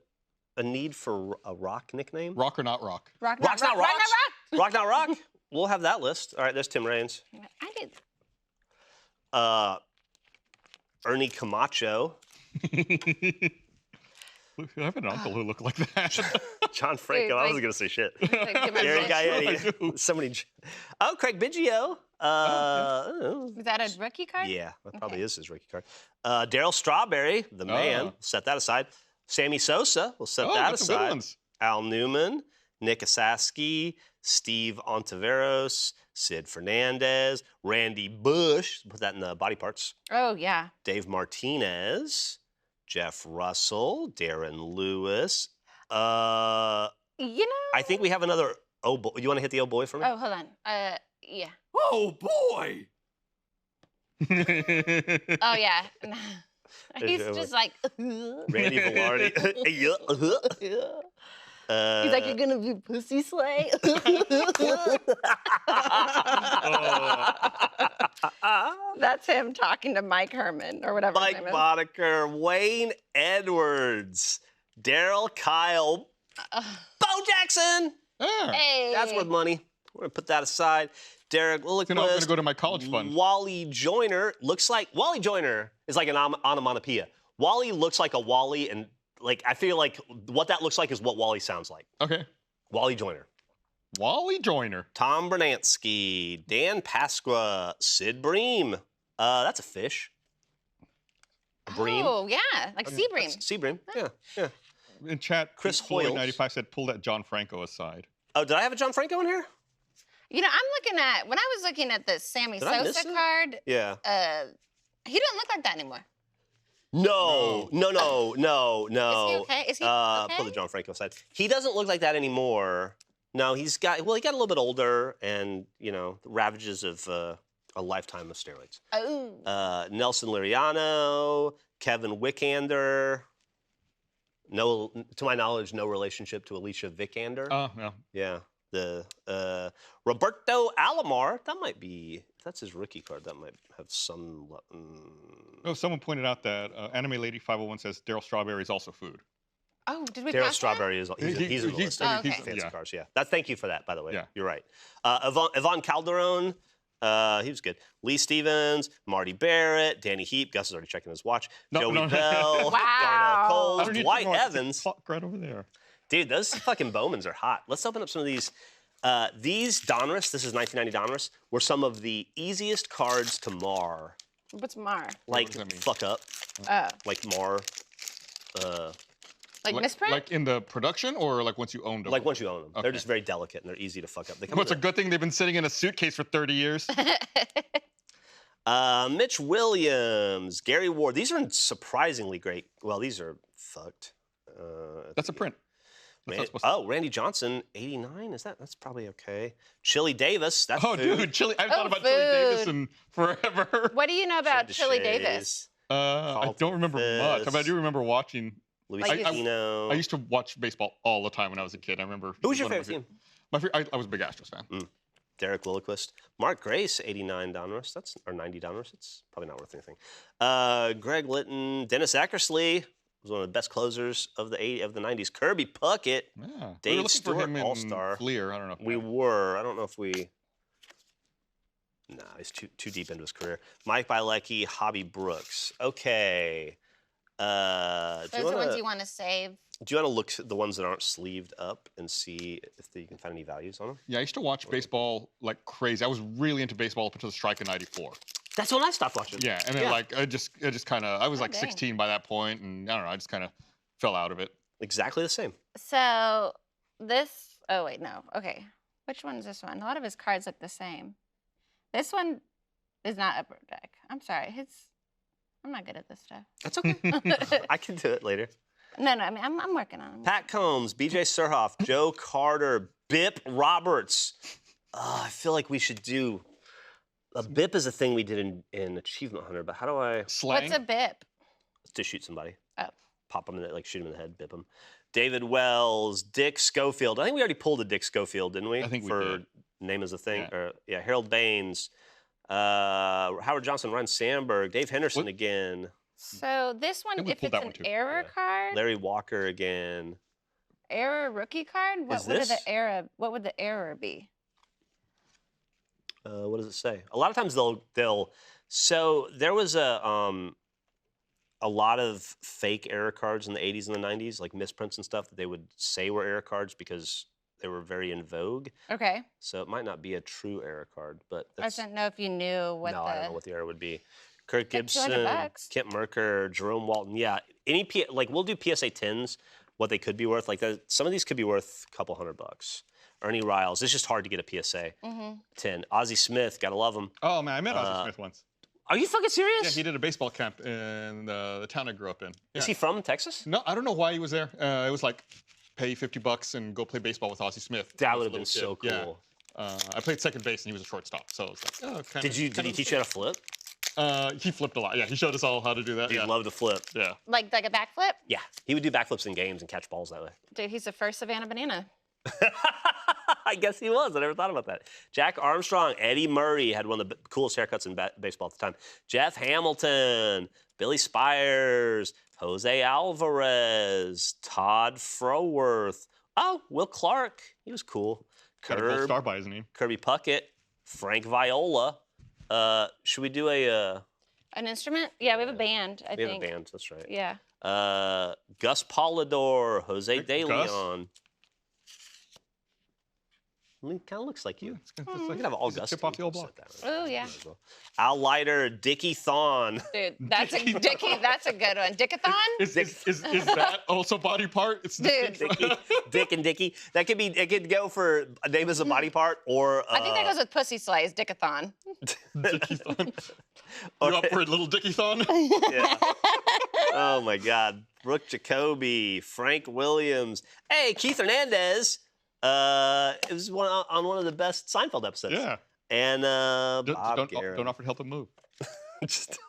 need for a rock nickname? Rock or not rock? Rock, Rock's not rock, rocks. rock, Rock not rock. We'll have that list. All right, there's Tim Raines. rock. I did. Ernie Camacho. I have an uncle who looked like that. John Franco. I like- wasn't gonna say shit. Like, give my Gary bitch. Gaetti. Somebody. Oh, Craig Biggio. Is that a rookie card? Yeah, that probably is his rookie card. Daryl Strawberry, the man. Oh. Set that aside. Sammy Sosa. We'll set Oh, that got some good aside. ones. Al Newman, Nick Asaski, Steve Ontiveros, Sid Fernandez, Randy Bush. Put that in the body parts. Oh yeah. Dave Martinez, Jeff Russell, Darren Lewis. You know. I think we have another. Oh, boy. You want to hit the oh boy for me? Oh, hold on. Yeah. Oh boy! Oh yeah. He's Over. just like. Randy Velarde. He's like, you're gonna be pussy slay. That's him talking to Mike Herman or whatever. his Mike name is. Boddicker, Wayne Edwards, Daryl Kyle, Bo Jackson. Ah, Hey. That's worth money. We're gonna put that aside. Derek you know, I'm going Lilliquist, to go to my college fund. Wally Joyner looks like Wally Joyner is like an onomatopoeia. Wally looks like a Wally, and like I feel like what that looks like is what Wally sounds like. Okay. Wally Joyner, Wally Joyner. Tom Bernansky, Dan Pasqua, Sid Bream. That's a fish. A bream. Oh yeah, like sea bream. Sea bream. Yeah, yeah. In chat, Chris Floyd Hoyles. 95 said, pull that John Franco aside. Oh, did I have a John Franco in here? You know, when I was looking at the Sammy Did I miss Sosa it? card, Yeah. he doesn't look like that anymore. No. Is he okay? Is he okay? Pull the John Franco side. He doesn't look like that anymore. No, he got a little bit older and, the ravages of a lifetime of steroids. Oh. Nelson Liriano, Kevin Wickander. No, to my knowledge, no relationship to Alicia Vikander. Oh, yeah. Yeah. The Roberto Alomar, that might be, if that's his rookie card, that might have some. Oh, someone pointed out that Anime Lady 501 says Daryl Strawberry is also food. Oh, did we Daryl pass Strawberry is he's in the list. okay. Fancy cars, yeah. Thank you for that, by the way. Yeah. You're right. Yvonne Calderon, he was good. Lee Stevens, Marty Barrett, Danny Heap. Gus is already checking his watch. Joey Bell, Wow. Darnell I Coles, don't need Dwight to Evans. Clock right over there. Dude, those fucking Bowmans are hot. Let's open up some of these. These Donruss, this is 1990 Donruss, were some of the easiest cards to mar. What's Mar? Like, does that mean? fuck up. Oh. Like mar. Like misprint? Like in the production or like once you owned them? Like once you own them. They're Okay. just very delicate and they're easy to fuck up. They come Well, it's a in good thing they've been sitting in a suitcase for 30 years. Mitch Williams, Gary Ward. These are surprisingly great. Well, these are fucked. That's a print. That's not supposed to- Randy Johnson, 89. That's probably okay. Chili Davis. That's Oh, food. dude, Chili. I've thought about food. Chili Davis in forever. What do you know about Shed Chili Shays, Davis? I Carlton don't remember much. I mean, I Fisk, do remember watching. Luis Like, Aquino. I used to watch baseball all the time when I was a kid. I remember. Who was your one of favorite my team? I was a big Astros fan. Derek Lilliquist. Mark Grace, 89 Donruss. Or 90 Donruss. It's probably not worth anything. Greg Litton. Dennis Eckersley was one of the best closers of the 90s. Kirby Puckett. Yeah. We were Dave looking Stewart, for him in All-Star. Fleer. I don't know. If We were. I don't know if we. Nah, he's too deep into his career. Mike Bilecki, Hobby Brooks. Okay. Those are the ones you want to save. Do you want to look at the ones that aren't sleeved up and see if you can find any values on them? Yeah, I used to watch baseball like crazy. I was really into baseball up until the strike in '94. That's when I stopped watching. Yeah, and then like I just kind of I was like dang. 16 by that point, and I don't know, I just kind of fell out of it. Exactly the same. So this, oh wait, no. Okay. Which one's this one? A lot of his cards look the same. This one is not upper deck. I'm sorry. I'm not good at this stuff. That's okay. I can do it later. No, I mean, I'm working on it. Pat Combs, BJ Surhoff, Joe Carter, Bip Roberts. I feel like we should do. A BIP is a thing we did in Achievement Hunter, but how do I Slang. What's a BIP? to shoot somebody? Oh. Pop them in the, like shoot them in the head, bip them. David Wells, Dick Schofield. I think we already pulled a Dick Schofield, didn't we? I think we for did. Name is a thing. Yeah. Harold Baines, Howard Johnson, Ryan Sandberg, Dave Henderson What? again, So this one, think we if pulled it's that an one too. error Yeah. card, Larry Walker again. error rookie card, Is what would the error be? What does it say? A lot of times they'll. So there was a lot of fake error cards in the 80s and the 90s, like misprints and stuff that they would say were error cards because they were very in vogue. Okay. So it might not be a true error card, but I that's, just didn't know if you knew what no, the. I don't know what the error would be. Kirk Like Gibson, $200. Kent Merker, Jerome Walton. Yeah, like we'll do PSA 10s, what they could be worth. Like some of these could be worth a couple $100. Ernie Riles. It's just hard to get a PSA 10. Ozzie Smith, gotta love him. Oh man, I met Ozzie Smith once. Are you fucking serious? Yeah, he did a baseball camp in the town I grew up in. Yeah. Is he from Texas? No, I don't know why he was there. It was like pay $50 and go play baseball with Ozzie Smith. That when I would was have a been so little cool. kid. Yeah. I played second base and he was a shortstop, so it was like, oh, kind Did he teach you how to flip? He flipped a lot. Yeah, he showed us all how to do that. He'd Yeah. love to flip. Yeah. Like a backflip? Yeah, he would do backflips in games and catch balls that way. Dude, he's the first Savannah Banana. I guess he was. I never thought about that. Jack Armstrong, Eddie Murray had one of the coolest haircuts in baseball at the time. Jeff Hamilton, Billy Spires, Jose Alvarez, Todd Froworth. Oh, Will Clark. He was cool. Got a gold star by his name. Kirby Puckett, Frank Viola. Should we do a? An instrument? Yeah, we have a band, I We think. have a band. That's right. Yeah. Gus Polidor, Jose Gus? De Leon. Kind of looks like you. It's You like, can have all it's a Gusty. chip off the old block. Oh, yeah. Al Leiter, Dickie Thon. Dude, that's a that's a good one. Dickathon? Is that also body part? It's Dude. Dick and Dickie. That could be. It could go for a name as a body part, or I think that goes with pussy slice, Dickathon. Dickie-thon. You up for a little Dickie-thon? Yeah. Oh my God. Brooke Jacoby, Frank Williams. Hey, Keith Hernandez. It was on one of the best Seinfeld episodes. Yeah. And Bob Guerin. Don't offer to help him move. Just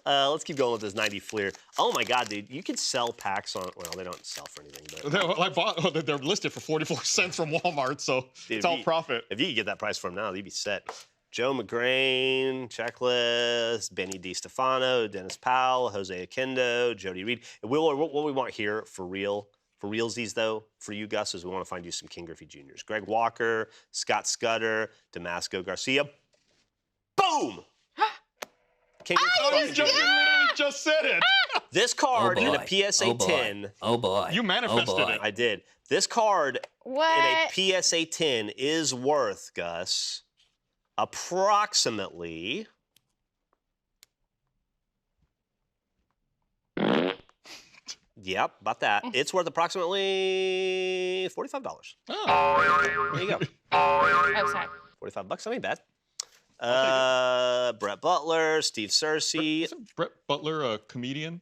let's keep going with this 90 Fleer. Oh my God, dude, you can sell packs on. Well, they don't sell for anything, but They're listed for 44 cents from Walmart, so dude, it's all profit. If you could get that price from now, you'd be set. Joe McGrain, Checklist, Benny DiStefano, Dennis Powell, Jose Akendo, Jody Reed. What we want here for realsies though, for you, Gus, is we want to find you some King Griffey Juniors. Greg Walker, Scott Scudder, Damasco Garcia. Boom! King Griffey You literally just said it. This card in boy. a PSA 10. Oh boy. You manifested it. I did. This card What? in a PSA 10 is worth, Gus, approximately yep, about that. It's worth approximately $45. Oh. There you go. Oh, sorry. $45. That ain't bad. Brett Butler, Steve Searcy, Isn't Brett Butler a comedian?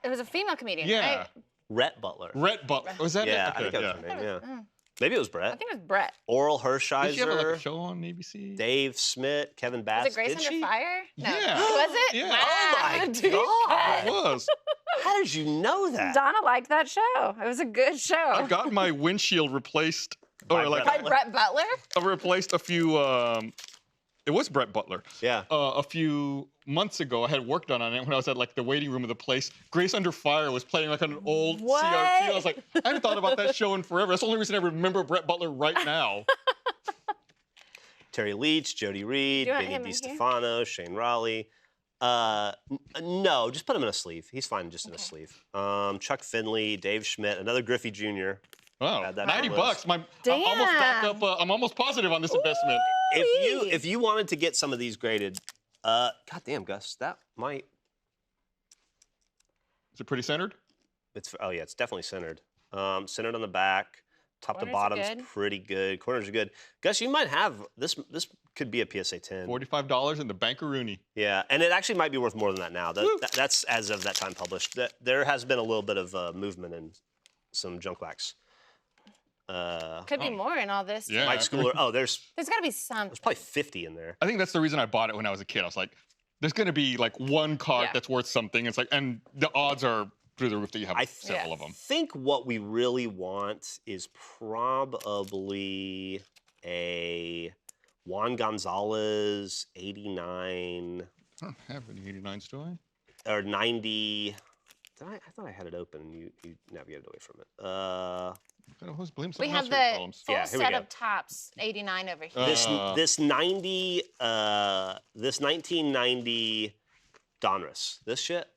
It was a female comedian, Yeah. right? Rhett Butler. Rhett Butler. Was that Yeah, it? I think that was Okay, her name. Yeah, Mm. maybe it was I Brett. think it was Brett. Oral Did she have like a Hershiser, show on ABC? Dave Smith, Kevin Bass. Was it Grace Did Under she? Fire? No. Yeah. Was it? Yeah. Oh my dude. God. It was. How did you know that? Donna liked that show. It was a good show. I got my windshield replaced, By or like By Brett Butler? I replaced a few. It was Brett Butler. Yeah. A few months ago, I had work done on it when I was at like the waiting room of the place. Grace Under Fire was playing like on an old What? CRT. I was like, I haven't thought about that show in forever. That's the only reason I remember Brett Butler right now. Terry Leach, Jody Reed, Do you want Benny him in here? DiStefano, Shane Raleigh. No, just put him in a sleeve. He's fine just in a Okay. sleeve. Chuck Finley, Dave Schmidt, another Griffey Jr. Wow, Add that to the $90. list. I'm almost back Damn. up. I'm almost positive on this investment. If you wanted to get some of these graded, goddamn Gus, that might. Is it pretty centered? Oh yeah, it's definitely centered. Centered on the back, top to Corners are bottom's good. pretty good. Corners are good. Gus, you might have this. This could be a PSA 10. $45 in the Bankaroonie. Yeah, and it actually might be worth more than that now. That's as of that time published. There has been a little bit of movement in some junk wax. Could be more in all this. Yeah. Mike Schooler. Oh, there's There's got to be some. probably 50 in there. I think that's the reason I bought it when I was a kid. I was like, there's going to be like one card Yeah. that's worth something. It's like, and the odds are through the roof that you have I several of them. think what we really want is probably a Juan Gonzalez 89 I don't have any 89s, do I? or 90. I thought I had it open and you navigated away from it. I was blame We someone have else for your the problems. full Yeah, here we set go. of tops, 89 over here. This 90 this 1990 Donruss. This shit.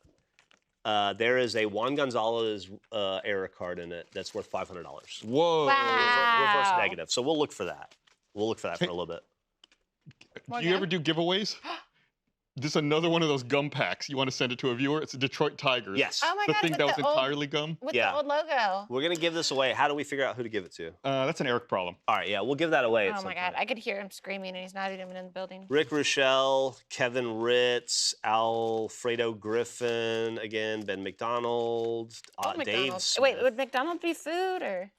There is a Juan Gonzalez era card in it that's worth $500. Whoa. Wow. Reverse negative. So we'll look for that. We'll look for that for a little bit. More Do you ever gum? do giveaways? This is another one of those gum packs. You want to send it to a viewer? It's a Detroit Tigers. Yes. Oh my The God, thing with that was the old, entirely gum. with Yeah. the old logo. We're gonna give this away. How do we figure out who to give it to? That's an Eric problem. All right, yeah, we'll give that away. at Oh some my God, point. I could hear him screaming and he's not even in the building. Rick Rochelle, Kevin Ritz, Alfredo Griffin, again, Ben McDonald, Old Dave McDonald's. Smith. Wait, would McDonald's be food or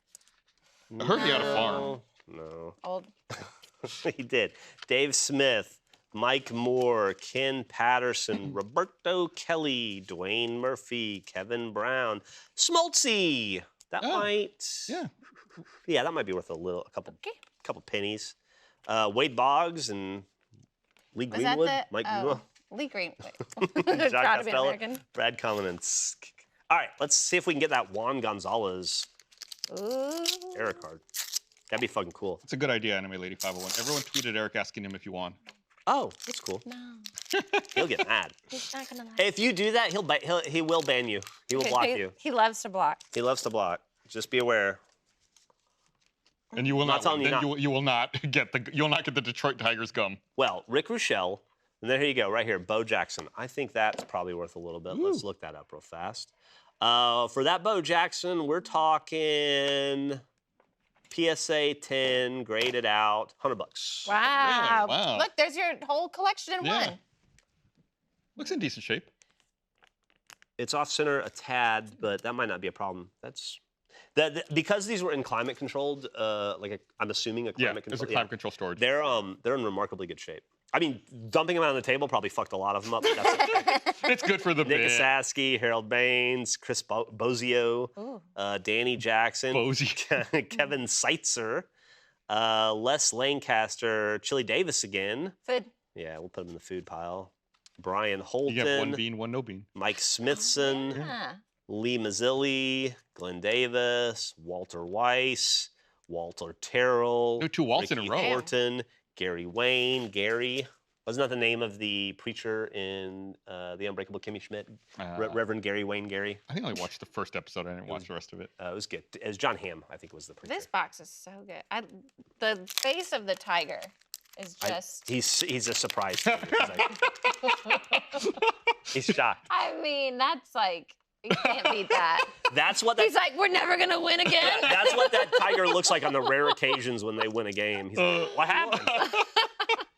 I heard he had a farm. No, old? he did. Dave Smith, Mike Moore, Ken Patterson, Roberto Kelly, Dwayne Murphy, Kevin Brown, Smoltzy. That Oh, might. Yeah. Yeah, that might be worth a couple pennies. Wade Boggs and Lee Was that Greenwood, the Mike oh, Lee Green? John Gotta be Costello, American. Brad Cummins. All right, let's see if we can get that Juan Gonzalez Ooh. era card. That'd be fucking cool. It's a good idea, Anime Lady 501. Everyone tweeted Eric asking him if he won. Oh, that's cool. No, He'll get mad. he's not gonna lie. If you do that, he will ban you. He will block you. He loves to block. He loves to block. Just be aware. And you will I'm not not. telling Win. you Then not. you will not get the Detroit Tigers gum. Well, Rick Rochelle, and there you go, right here, Bo Jackson. I think that's probably worth a little bit. Let's look that up real fast. For that Bo Jackson, we're talking PSA 10, graded out, $100. Wow. Wow. Look, there's your whole collection in Yeah. one. Looks in decent shape. It's off center a tad, but that might not be a problem. That's because these were in climate controlled, I'm assuming a Yeah, climate there's a controlled. climate control storage. They're in remarkably good shape. I mean, dumping them out on the table probably fucked a lot of them up. But that's okay. It's good for the Nick bit. Asaski, Harold Baines, Chris Bozio, Ooh. Danny Jackson, Bozio. Kevin Seitzer, Les Lancaster, Chili Davis again. Food. Yeah, we'll put him in the food pile. Brian You get one Holton, bean, one no bean. Mike Smithson, Yeah. Lee Mazzilli, Glenn Davis, Walter Weiss, Walter Terrell, No, 2 Waltz in a Ricky row. Horton, Gary Wayne. Gary, wasn't that the name of the preacher in The Unbreakable Kimmy Schmidt? Reverend Gary Wayne Gary. I think I only watched the first episode. I didn't watch the rest of it. It was good. It was John Hamm, I think, was the preacher. This box is so good. The face of the tiger is just. He's a surprise to me, 'cause he's shocked. I mean, that's like, you can't beat that. That's what that. He's like, we're never going to win again. That's what that tiger looks like on the rare occasions when they win a game. He's like, what happened?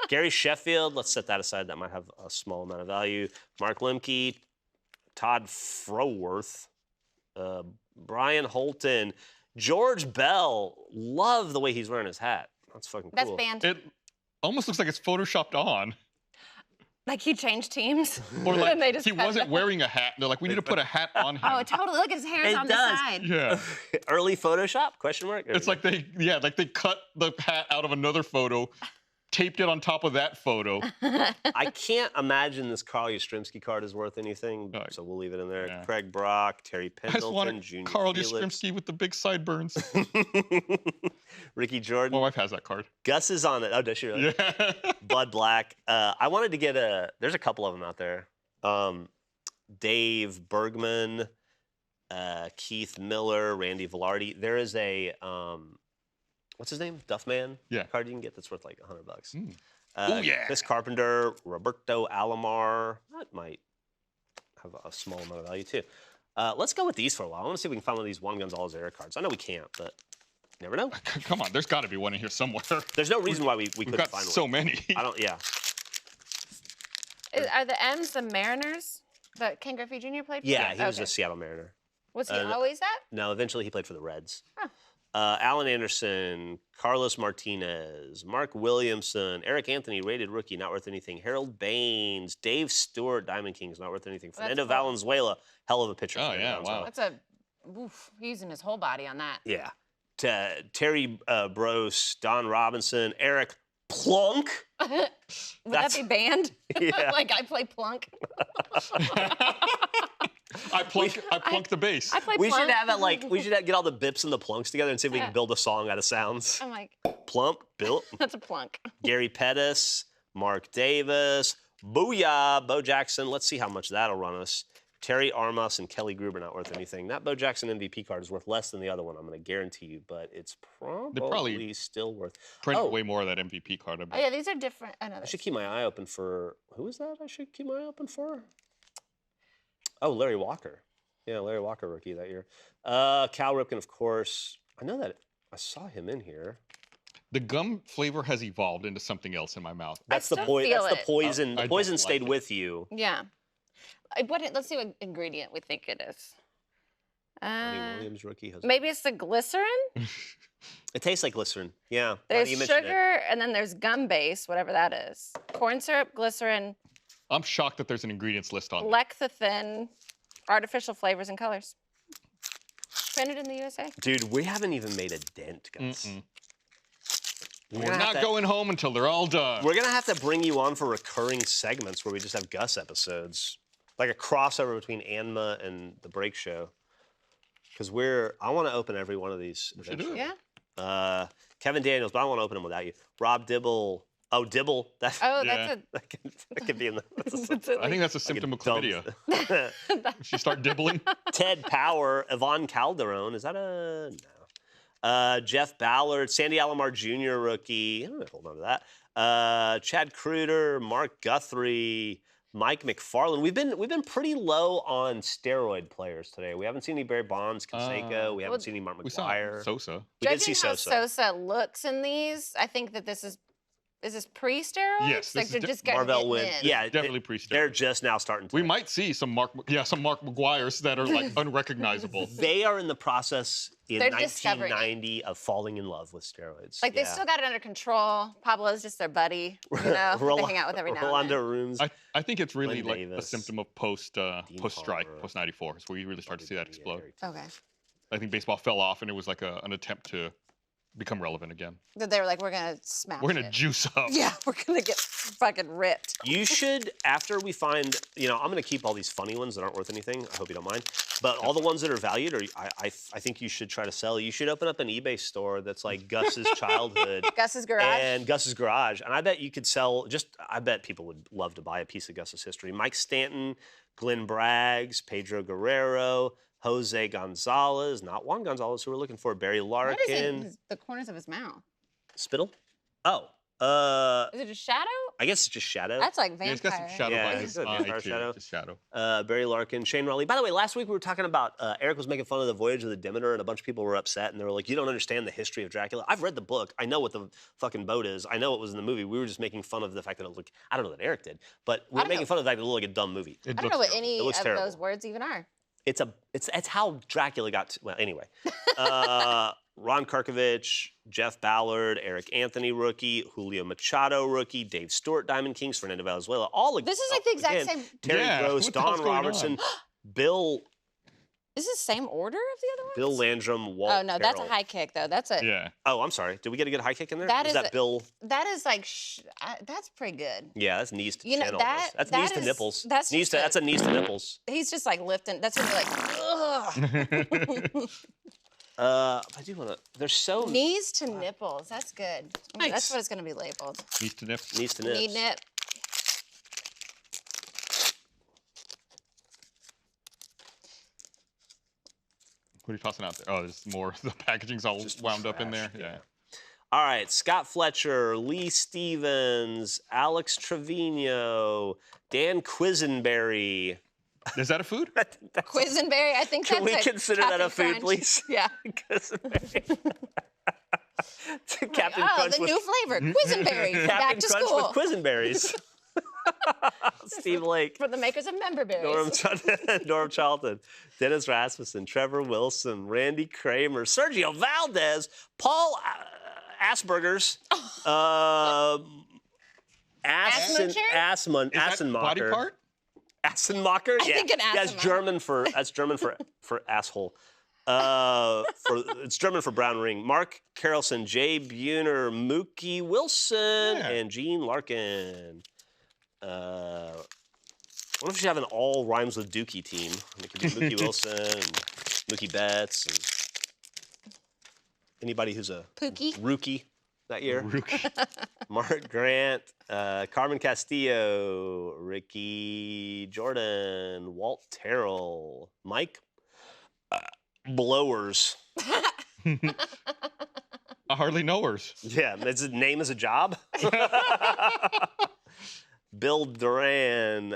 Gary Sheffield, let's set that aside. That might have a small amount of value. Mark Lemke, Todd Froworth, Brian Holton, George Bell. Love the way he's wearing his hat. That's fucking That's cool. banned. It almost looks like it's photoshopped on. Like he changed teams. Or And like they just he cut it wasn't out. wearing a hat. They're like, we need to put a hat on him. Oh, totally. Look, his hair's It on does. the side. Yeah. Early Photoshop? Question mark? It's like they cut the hat out of another photo, taped it on top of that photo. I can't imagine this Carl Yastrzemski card is worth anything, No. so we'll leave it in there. Yeah. Craig Brock, Terry I just Pendleton, wanted Junior Carl Felix. Yastrzemski with the big sideburns. Ricky Jordan. My wife has that card. Gus is on it. Oh, does she really? Yeah. Bud Black. I wanted to get there's a couple of them out there. Dave Bergman, Keith Miller, Randy Velarde. There is a, what's his name? Duffman? Yeah. Card you can get that's worth like $100. Mm. Oh, yeah. Chris Carpenter, Roberto Alomar. That might have a small amount of value too. Let's go with these for a while. I want to see if we can find one of these Juan Gonzalez era cards. I know we can't, but you never know. Come on, there's got to be one in here somewhere. There's no reason why we We've couldn't got find so one. many. I don't. Yeah. Are the M's the Mariners that Ken Griffey Jr. played for? Yeah, he was Okay. a Seattle Mariner. Was he no. always that? No, eventually he played for the Reds. Huh. Alan Anderson, Carlos Martinez, Mark Williamson, Eric Anthony, rated rookie, not worth anything. Harold Baines, Dave Stewart, Diamond Kings, not worth anything. That's Fernando cool. Valenzuela, hell of a pitcher. Oh, Fernando yeah, Valenzuela. wow. That's a. Oof, he's using his whole body on that. Yeah. Terry Brose, Don Robinson, Eric Plunk. Would That's- that be banned? Yeah. Like I play plunk. I plunk the bass. I play We plunk. should have that we should get all the bips and the plunks together and see if we can Yeah. build a song out of sounds. I'm like, Plump, built. that's a plunk. Gary Pettis, Mark Davis, Booyah, Bo Jackson. Let's see how much that'll run us. Terry Armas and Kelly Gruber not worth anything. That Bo Jackson MVP card is worth less than the other one, I'm going to guarantee you, but it's probably still worth. Printed Oh. way more of that MVP card. I Oh bet. yeah, these are different. I know I this. should keep my eye open for who is that? I should keep my eye open for. Oh, Larry Walker. Yeah, Larry Walker rookie that year. Cal Ripken, of course. I know that I saw him in here. The gum flavor has evolved into something else in my mouth. That's the still poison. feel That's the it. poison. I The don't poison like stayed it. with you. Yeah. Let's see what ingredient we think it is. Ronnie Williams rookie. Jose- Maybe it's the glycerin. It tastes like glycerin. Yeah. now that There's you mention it. sugar, and then there's gum base, whatever that is. Corn syrup, glycerin, I'm shocked that there's an ingredients list on there. lecithin, artificial flavors and colors. Printed in the USA. Dude, we haven't even made a dent, guys. Mm-mm. We're We're gonna have not to- going home until they're all done. We're gonna have to bring you on for recurring segments where we just have Gus episodes, like a crossover between Anma and the Break Show. Because I want to open every one of these. We should do eventually. it. Yeah. Kevin Daniels, but I don't want to open them without you. Rob Dibble. Oh, Dibble. That, Oh, Yeah. that's that could be in the. a. I think that's a symptom of dumb- chlamydia. She start dibbling. Ted Power, Yvonne Calderon. Is that a no? Jeff Ballard, Sandy Alomar Jr. rookie. I'm gonna hold on to that. Chad Kruder, Mark Guthrie, Mike McFarland. We've been pretty low on steroid players today. We haven't seen any Barry Bonds, Canseco. We haven't seen any Mark We saw McGwire. Sosa. We did see Judging how Sosa. Sosa looks in these, I think that this is this pre-steroids? Yes, Like this they're is just getting Marvell it win. in. Yeah, Definitely pre-steroid. they're just now starting to. We might see some Mark McGuires that are like unrecognizable. They are in the process in They're discovering it. 1990 of falling in love with steroids. Like they still got it under control. Pablo's just their buddy, you know, they hang out with every now and Rolando then. Rooms. I think it's really Glenn like a Davis, symptom of post-strike, Palmer, post-94. Is where you really start to see that explode. Okay. I think baseball fell off, and it was like an attempt to become relevant again. That they were like, we're gonna smash We're gonna it. juice up. Yeah, we're gonna get fucking ripped. You should, after we find, I'm going to keep all these funny ones that aren't worth anything. I hope you don't mind. But all the ones that are valued, I think you should try to sell. You should open up an eBay store that's like Gus's childhood. Gus's garage. And Gus's garage. And I bet you could sell, I bet people would love to buy a piece of Gus's history. Mike Stanton, Glenn Braggs, Pedro Guerrero, Jose Gonzalez, not Juan Gonzalez, who we're looking for, Barry What is it? Larkin. The corners of his mouth. Spittle? Oh. Is it a shadow? I guess it's just Shadow. That's like Yeah, vampire. he's got some shadow Yeah, by he's his got a eye, vampire too. shadow. Just shadow. Barry Larkin, Shane Raleigh. By the way, last week we were talking about Eric was making fun of the Voyage of the Demeter, and a bunch of people were upset, and they were like, "You don't understand the history of Dracula." I've read the book. I know what the fucking boat is. I know it was in the movie. We were just making fun of the fact that it looked. I don't know that Eric did, but we I were don't making know. fun of the fact that it looked like a dumb movie. It I don't know looks what terrible. any It looks of terrible. those words even are. It's how Dracula got to, well, anyway. Ron Karkovich, Jeff Ballard, Eric Anthony rookie, Julio Machado rookie, Dave Stewart Diamond Kings, Fernando Valenzuela. All This is like the exact again, same. Terry Yeah, Gross, what the hell's Don going Robertson, on? Bill Is this the same order of the other ones? Bill Landrum, Walt Oh no, that's a Terrell. high kick though. That's a. Yeah. Oh, I'm sorry. Did we get a good high kick in there? That Was is that a- Bill? That is like. That's pretty good. Yeah, that's knees to You know, chin that- almost. That's that knees to is- nipples. that's knees just to, a- that's a knees to nipples. He's just like lifting. That's when you're like, ugh. I do want to. There's so Knees to nipples. That's good. Nice. That's what it's gonna be labeled. Knees to nips. knees to nips. Knee nip. What are you tossing out there? Oh, there's more. The packaging's all Just wound up in there. trash, Yeah. All right, Scott Fletcher, Lee Stevens, Alex Trevino, Dan Quisenberry. Is that a food? Quisenberry. I think Can that's we a consider that a Captain food, Crunch. please? Yeah. Quisenberry. Captain Oh, Crunch the with new flavor, Quisenberry. Back Captain to Crunch school. with Quisenberries. Steve Lake. For the makers of member berries. Norm Charlton, Dennis Rasmussen, Trevor Wilson, Randy Kramer, Sergio Valdez, Paul Asperger's, Assmuncher? Is that body Assenmacher. part? Assenmacher? I think an Yeah, that's Assenmacher. German for asshole. It's German for brown ring. Mark Carlson, Jay Buhner, Mookie Wilson, Yeah. and Gene Larkin. What if we should have an all rhymes with Dookie team? And it could be Mookie Wilson and Mookie Betts and anybody who's a Pookie. rookie that year. Rookie. Mark Grant, Carmen Castillo, Ricky Jordan, Walt Terrell, Mike Blowers. I hardly know hers. Yeah, his name is a job. Bill Duran,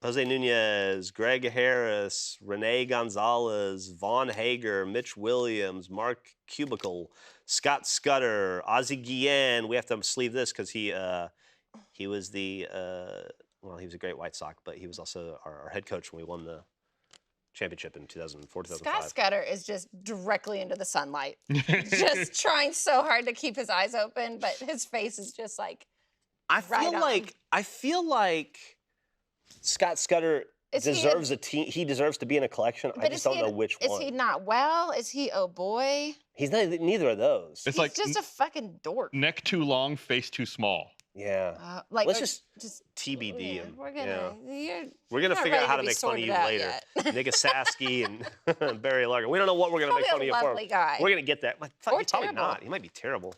Jose Nunez, Greg Harris, Renee Gonzalez, Vaughn Hager, Mitch Williams, Mark Cubicle, Scott Scudder, Ozzie Guillen. We have to sleeve this because he was the he was a great White Sox, but he was also our head coach when we won the championship in 2004, 2005. Scott Scudder is just directly into the sunlight. Just trying so hard to keep his eyes open, but his face is just like. I feel Right on. like Scott Scudder Is he a- deserves a team. He deserves to be in a collection. I But just is he don't know which Is one. he not well? Is he oh boy? He's not neither of those. It's He's like just a fucking dork. neck too long, face too small. Yeah. Like Let's or just TBD yeah, him. we're gonna. We're gonna not figure out ready how to to be make fun of sorted you out later. yet. Nick Saski and Barry Larkin. We don't know what we're gonna make fun Probably of a you for. lovely guy. We're gonna get that. But fuck, Or he's probably terrible. not. He might be terrible.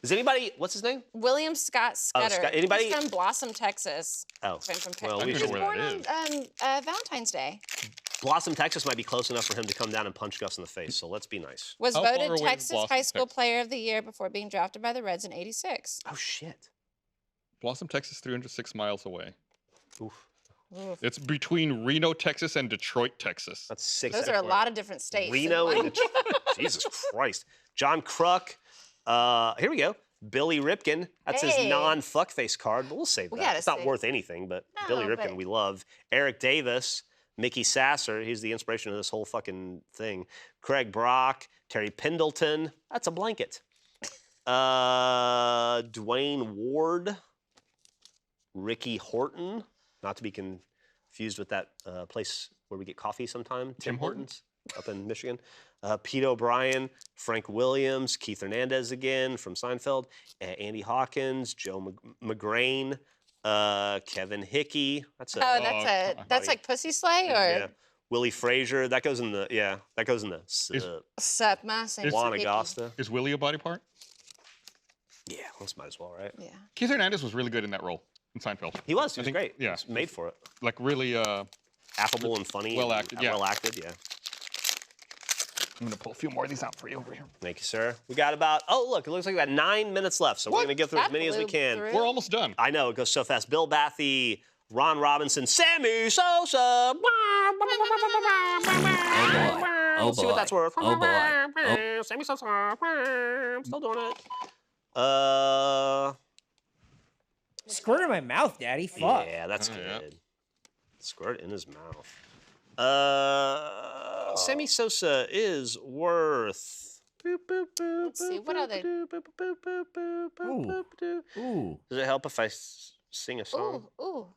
Is anybody? What's his name? William Scott Scudder. Scott- anybody- He's from Blossom, Texas. Oh, From well, he we was should. where born that on Valentine's Day. Blossom, Texas might be close enough for him to come down and punch Gus in the face, so let's be nice. Was How far voted away is Texas Blossom, High School Texas? Player of the Year before being drafted by the Reds in '86. Oh, shit. Blossom, Texas, 306 miles away. Oof. Oof. It's between Reno, Texas, and Detroit, Texas. That's 6 Those are a lot of different states. in Reno one. and Detroit. Jesus Christ. John Kruk. Here we go. Billy Ripken. That's his Hey. non-fuckface card, but we'll save We that. gotta It's not save- worth anything, but No, Billy Ripken but- we love. Eric Davis. Mickey Sasser. He's the inspiration of this whole fucking thing. Craig Brock. Terry Pendleton. That's a blanket. Dwayne Ward. Ricky Horton. Not to be confused with that place where we get coffee sometime. Tim Hortons? Up in Michigan. Pete O'Brien, Frank Williams, Keith Hernandez again from Seinfeld, Andy Hawkins, Joe McGrain, Kevin Hickey. That's a Oh, that's buddy. like Pussy Slay or yeah. Willie Frazier. That goes in the Sup, Massey. Juan Agosta. Is Willie a body part? Yeah, let's might as well, right? Yeah. Keith Hernandez was really good in that role in Seinfeld. He was. He I was think- great. yeah. He was made for it. Like really, Affable and funny. Well and acted, yeah. Well acted. Yeah. I'm gonna pull a few more of these out for you over here. Thank you, sir. We got about. Oh, look! It looks like we got 9 minutes left, so we're What? gonna get through as That many as we blew can. through. We're almost done. I know it goes so fast. Bill Bathy, Ron Robinson, Sammy Sosa. Oh Let's see what boy. that's worth. Oh boy. Sammy Sosa. Still doing it. Squirt in my mouth, Daddy. Fuck. Yeah, that's Oh, good. yeah. Squirt in his mouth. Sammy Sosa is worth. Let's see, what other- Ooh. Does it help if I sing a song? Ooh, ooh.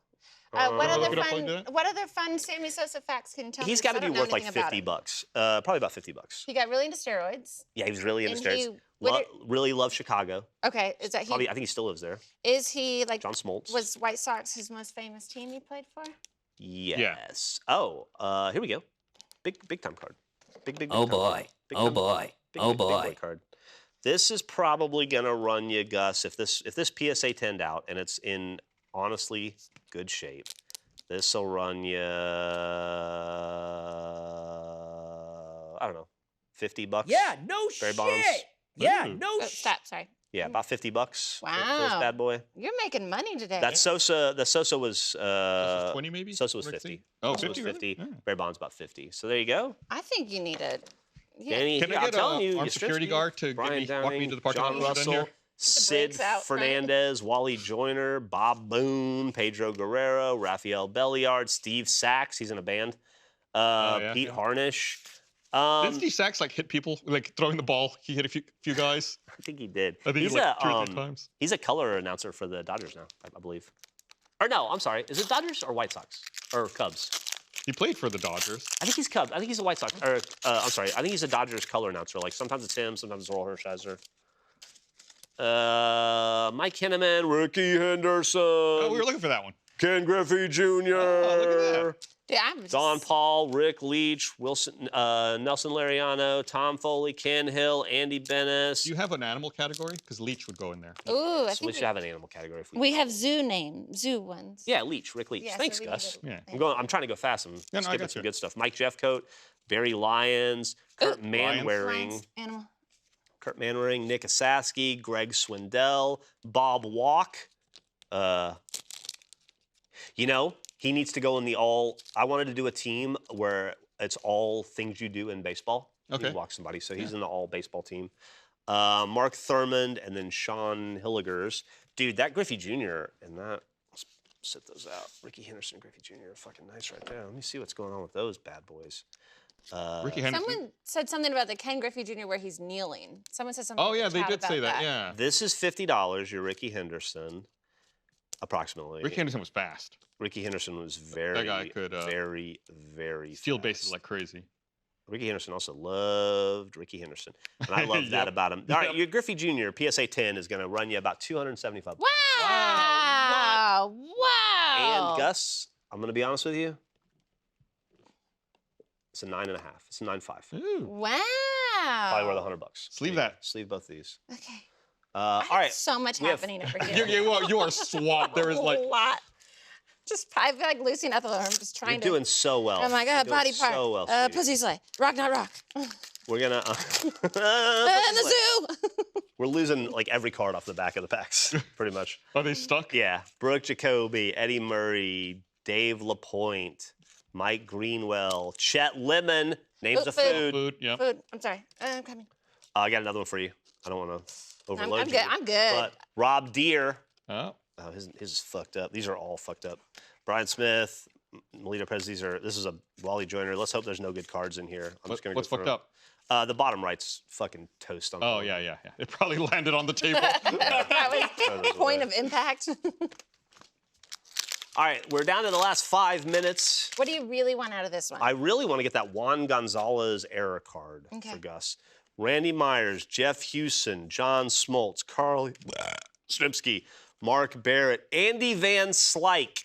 look What other it up like fun? that? What other fun Sammy Sosa facts can you tell me? He's got to 'Cause I be don't know worth like anything about him. $50. Probably about $50. He got really into steroids. Yeah, he was really into And steroids. he- what Really loved Chicago. Okay, is that he? Probably, I think he still lives there. Is he like? John Smoltz. Was White Sox his most famous team he played for? Yes. Oh, here we go. Big time card. Big Oh time boy. card. Big Oh time boy. card. Oh Big boy boy. card. This is probably gonna run you, Gus. If this PSA 10'd out and it's in honestly good shape, this will run you. I don't know, $50. Yeah, no Barry shit. Bonds. Yeah, Ooh. no Oh, shit. stop. Sorry. Yeah, about $50 for this Wow. bad boy. You're making money today. That Sosa was This is 20 maybe? Sosa was What did I 50. see? Oh, Sosa was 50, 50. really? Yeah. Barry Bonds about 50. So there you go. I think you need a. Yeah. Danny, Can I I'm get telling you, armed Yastrzemski, security guard to Brian walk me Downing, into the parking lot John when we're done Russell, here? Sid brakes out, right? Fernandez, Wally Joyner, Bob Boone, Pedro Guerrero, Rafael Belliard, Steve Sachs. He's in a band. yeah, Pete yeah. Harnish. Didn't Steve Sachs like hit people, like throwing the ball? He hit a few guys. I think he did. I think he's like a 2 or 3 times. he's a color announcer for the Dodgers now, I believe. Or no, I'm sorry. Is it Dodgers or White Sox or Cubs? He played for the Dodgers. I think he's Cubs. I think he's a White Sox. Or I'm sorry. I think he's a Dodgers color announcer. Like sometimes it's him, sometimes it's Earl Hershiser. Mike Henneman, Ricky Henderson, Oh, we were looking for that one. Ken Griffey Jr., Oh, look at that. Yeah, I'm just, Don Paul, Rick Leach, Wilson, Nelson Lariano, Tom Foley, Ken Hill, Andy Bennis. Do you have an animal category? Because Leech would go in there. Ooh, I So we think should have an animal category. If we have zoo ones. Yeah, Leach, Rick Leach. Yeah, so Thanks, we Gus. need a- Yeah. I'm trying to go fast. I'm Yeah, no, I skipping got some you. good stuff. Mike Jeffcoat, Barry Lyons, Kurt Manwaring, Lions, animal. Kurt Manwaring, Nick Asaski, Greg Swindell, Bob Walk. You know, he needs to go in the all. I wanted to do a team where it's all things you do in baseball. Okay. You walk somebody, so he's in the all baseball team. Mark Thurmond and then Sean Hilligers. Dude, that Griffey Jr. and that. Let's sit those out. Ricky Henderson, Griffey Jr. are fucking nice right there. Let me see what's going on with those bad boys. Ricky Henderson. Someone said something about the Ken Griffey Jr. where he's kneeling. Someone said something. Oh in yeah, the they chat did say about that. Yeah. This is $50. Your Ricky Henderson, approximately. Ricky Henderson was fast. Ricky Henderson was very, guy could, very, very Steal fast. bases like crazy. Ricky Henderson also loved Ricky Henderson, and I love that Yep. about him. All right, Yep. your Griffey Jr. PSA 10 is going to run you about $275. Wow! Wow! And Gus, I'm going to be honest with you, it's a 9.5. It's a 9.5. Ooh. Wow! Probably worth $100. Sleeve There you that. go. Sleeve both these. Okay. All right. So much we have- happening over here. You are swamped. There is like a lot. I feel like Lucy Ethel. I'm just trying You're to. doing so well. Oh my You're God, doing body part. So well, sweetie. Pussy slay. Rock, not rock. We're gonna. In the zoo. We're losing like every card off the back of the packs, pretty much. Are they stuck? Yeah. Brooke Jacoby, Eddie Murray, Dave LaPointe, Mike Greenwell, Chet Lemon. Names of food. Food, yeah. Food. I'm sorry. I'm coming. I got another one for you. I don't want to overload I'm you. good. I'm good. But Rob Deere. Oh. Oh, his is fucked up. These are all fucked up. Brian Smith, Melita Perez. This is a Wally Joyner. Let's hope there's no good cards in here. I'm just gonna What's go fucked through up? The bottom right's fucking toast on. Oh, yeah. It probably landed on the table. That was point of impact. All right, we're down to the last 5 minutes. What do you really want out of this one? I really want to get that Juan Gonzalez error card for Gus. Randy Myers, Jeff Hewson, John Smoltz, Carl Stripsky, Mark Barrett, Andy Van Slyke.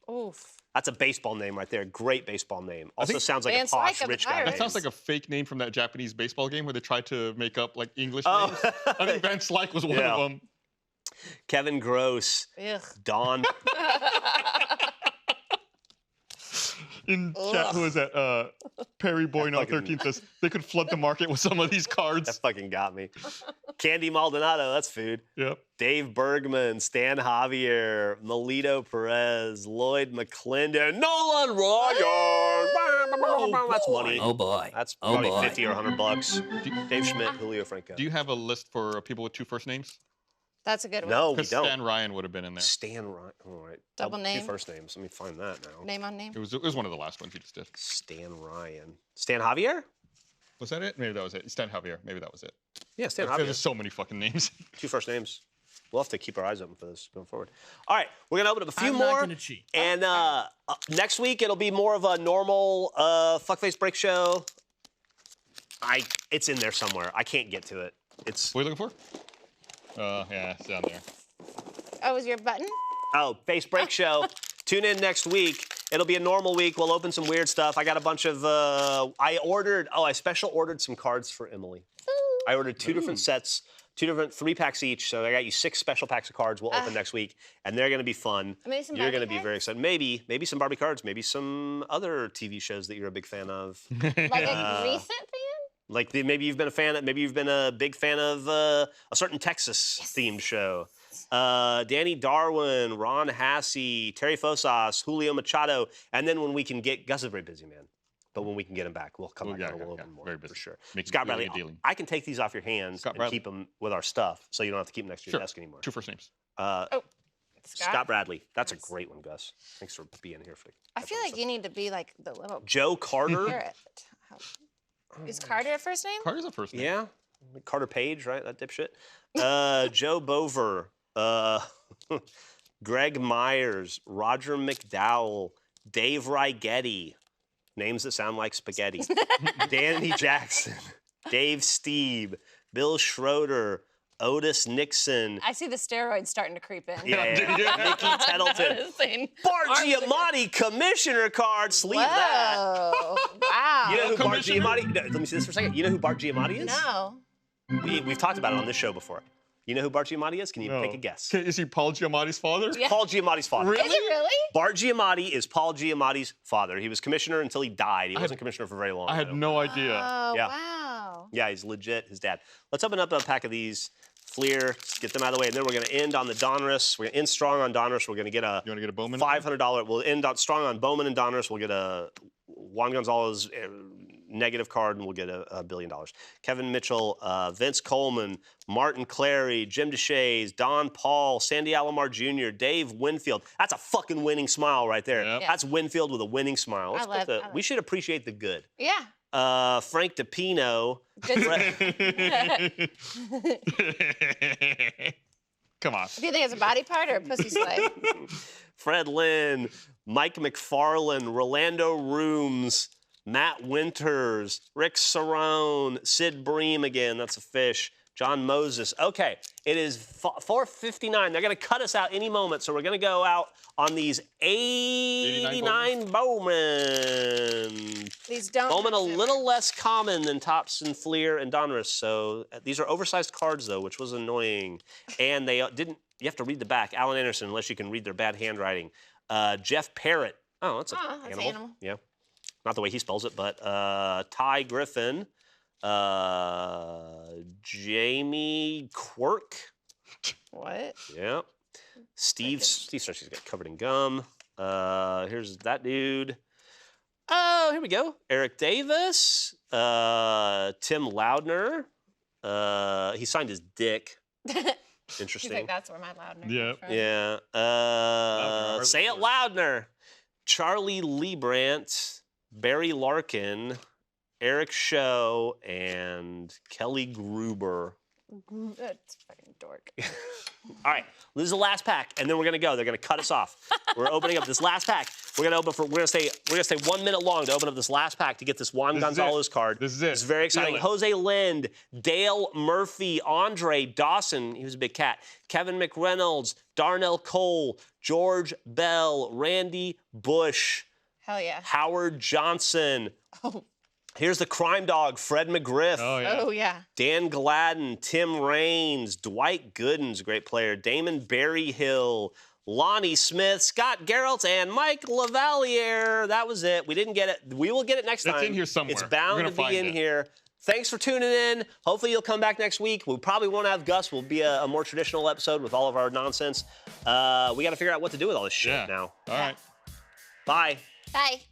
Oof. That's a baseball name right there. Great baseball name. Also sounds like Van a posh Slyke of the rich guy. Pirates. That sounds like a fake name from that Japanese baseball game where they tried to make up like English Oh. names. I think Van Slyke was one Yeah. of them. Kevin Gross, Ugh. Don. In chat, who is that? Perry Boy now 13 says they could flood the market with some of these That cards. fucking got me. Candy Maldonado, that's food. Yep. Dave Bergman, Stan Javier, Melito Perez, Lloyd McClendon, Nolan Ryan. That's money. Oh boy. That's Oh probably boy. 50 or 100 bucks. Dave Schmidt, Julio Franco. Do you have a list for people with 2 first names? That's a good one. No, we Because don't. Stan Ryan would have been in there. Stan Ryan. All right. Double name? Two first names. Let me find that now. Name on name. It was one of the last ones you just did. Stan Ryan. Stan Javier? Was that it? Maybe that was it. Stan Javier. Maybe that was it. Yeah, Stan There's Javier. just so many fucking names. 2 first names. We'll have to keep our eyes open for this going forward. All right, we're gonna open up a few I'm more. not gonna cheat. And next week it'll be more of a normal fuckface break show. It's in there somewhere. I can't get to it. It's What are you looking for? Yeah, it's down there. Oh, is your button? face break show. Tune in next week. It'll be a normal week. We'll open some weird stuff. I got a bunch of. I special ordered some cards for Emily. I ordered 2 different sets. 2 different 3-packs each, so I got you 6 special packs of cards. We'll open next week, and they're gonna be fun. Maybe some You're Barbie gonna be very cards? excited. Maybe some Barbie cards. Maybe some other TV shows that you're a big fan of. Like a recent fan? Like maybe you've been a fan. Maybe you've been a big fan of a certain Texas-themed show. Danny Darwin, Ron Hassey, Terry Fosas, Julio Machado, and then when we can get Gus is very busy, man. But when we can get him back, we'll come Oh, back yeah, and we'll yeah, open more very for busy. sure. Making Scott really Bradley, good dealing. I can take these off your hands Scott and Bradley. keep them with our stuff, so you don't have to keep them next to your Sure. desk anymore. 2 first names. Scott Bradley, that's a great one, Gus. Thanks for being here for. I feel like you need to be like the little Joe Carter. carrot. Is Carter a first name? Carter's a first name. Yeah, Carter Page, right? That dipshit. Joe Bover, Greg Myers, Roger McDowell, Dave Rigetti, names that sound like spaghetti. Danny Jackson, Dave Steeb, Bill Schroeder, Otis Nixon. I see the steroids starting to creep in. Yeah. Nikki Tettleton. Saying, Bart arms are- Giamatti commissioner card. Sleeve that. Whoa. Wow. You know who Bart Commissioner? Giamatti? No, let me see this for a second. You know who Bart Giamatti is? No. We've talked about it on this show before. You know who Bart Giamatti is? Can you No. take a guess? Okay, is he Paul Giamatti's father? Yeah. Paul Giamatti's father. Really? Is it really? Bart Giamatti is Paul Giamatti's father. He was commissioner until he died. He wasn't commissioner for very long. I had don't no think. idea. Oh, Yeah. wow. Yeah, he's legit his dad. Let's open up a pack of these. Fleer, get them out of the way, and then we're going to end on the Donruss. We're going to end strong on Donruss. We're going to get a You want to get a Bowman? $500. We'll end on strong on Bowman and Donruss. We'll get a Juan Gonzalez negative card, and we'll get $1 billion. Kevin Mitchell, Vince Coleman, Martin Clary, Jim DeShays, Don Paul, Sandy Alomar Jr., Dave Winfield. That's a fucking winning smile right there. Yep. That's Winfield with a winning smile. Let's put I love we should appreciate the good. Yeah. Frank DePino. Good. Come on. Do you think it's a body part or a pussy slay? Fred Lynn, Mike McFarland, Rolando Rooms, Matt Winters, Rick Cerrone, Sid Bream again, that's a fish, John Moses. Okay, it is 4:59. They're going to cut us out any moment, so we're going to go out on these 89 Bowman. These don't. Bowman a little less common than Topps and Fleer and Donruss, so these are oversized cards, though, which was annoying. And they didn't, you have to read the back. Alan Anderson, unless you can read their bad handwriting. Jeff Parrott. Oh, that's an that's animal. animal. Yeah. Not the way he spells it, but Ty Griffin. Jamie Quirk. What? Yeah. Steve Starchy's got covered in gum. Here's that dude. Oh, here we go. Eric Davis. Tim Loudner. He signed his dick. He's Interesting. like, that's where my Loudner Yeah. comes from. Yeah. Loudner. Say it Loudner. Charlie Liebrandt, Barry Larkin, Eric Show, and Kelly Gruber. That's fucking dork. All right, this is the last pack, and then we're gonna go. They're gonna cut us off. We're opening up this last pack. We're gonna stay 1 minute long to open up this last pack to get this Juan This is Gonzalez it. card. This is it. It's very Feel exciting. it. Jose Lind, Dale Murphy, Andre Dawson. He was a big cat. Kevin McReynolds, Darnell Cole, George Bell, Randy Bush, Hell yeah. Howard Johnson. Oh, Here's the crime dog, Fred McGriff. Oh yeah. oh yeah. Dan Gladden, Tim Raines, Dwight Gooden's a great player, Damon Berryhill, Lonnie Smith, Scott Geralt, and Mike Lavalier. That was it. We didn't get it. We will get it next time. It's in here somewhere. It's We're bound gonna to be find in it. here. Thanks for tuning in. Hopefully you'll come back next week. We probably won't have Gus. We'll be a more traditional episode with all of our nonsense. We got to figure out what to do with all this shit Yeah. now. All right. Bye. Bye.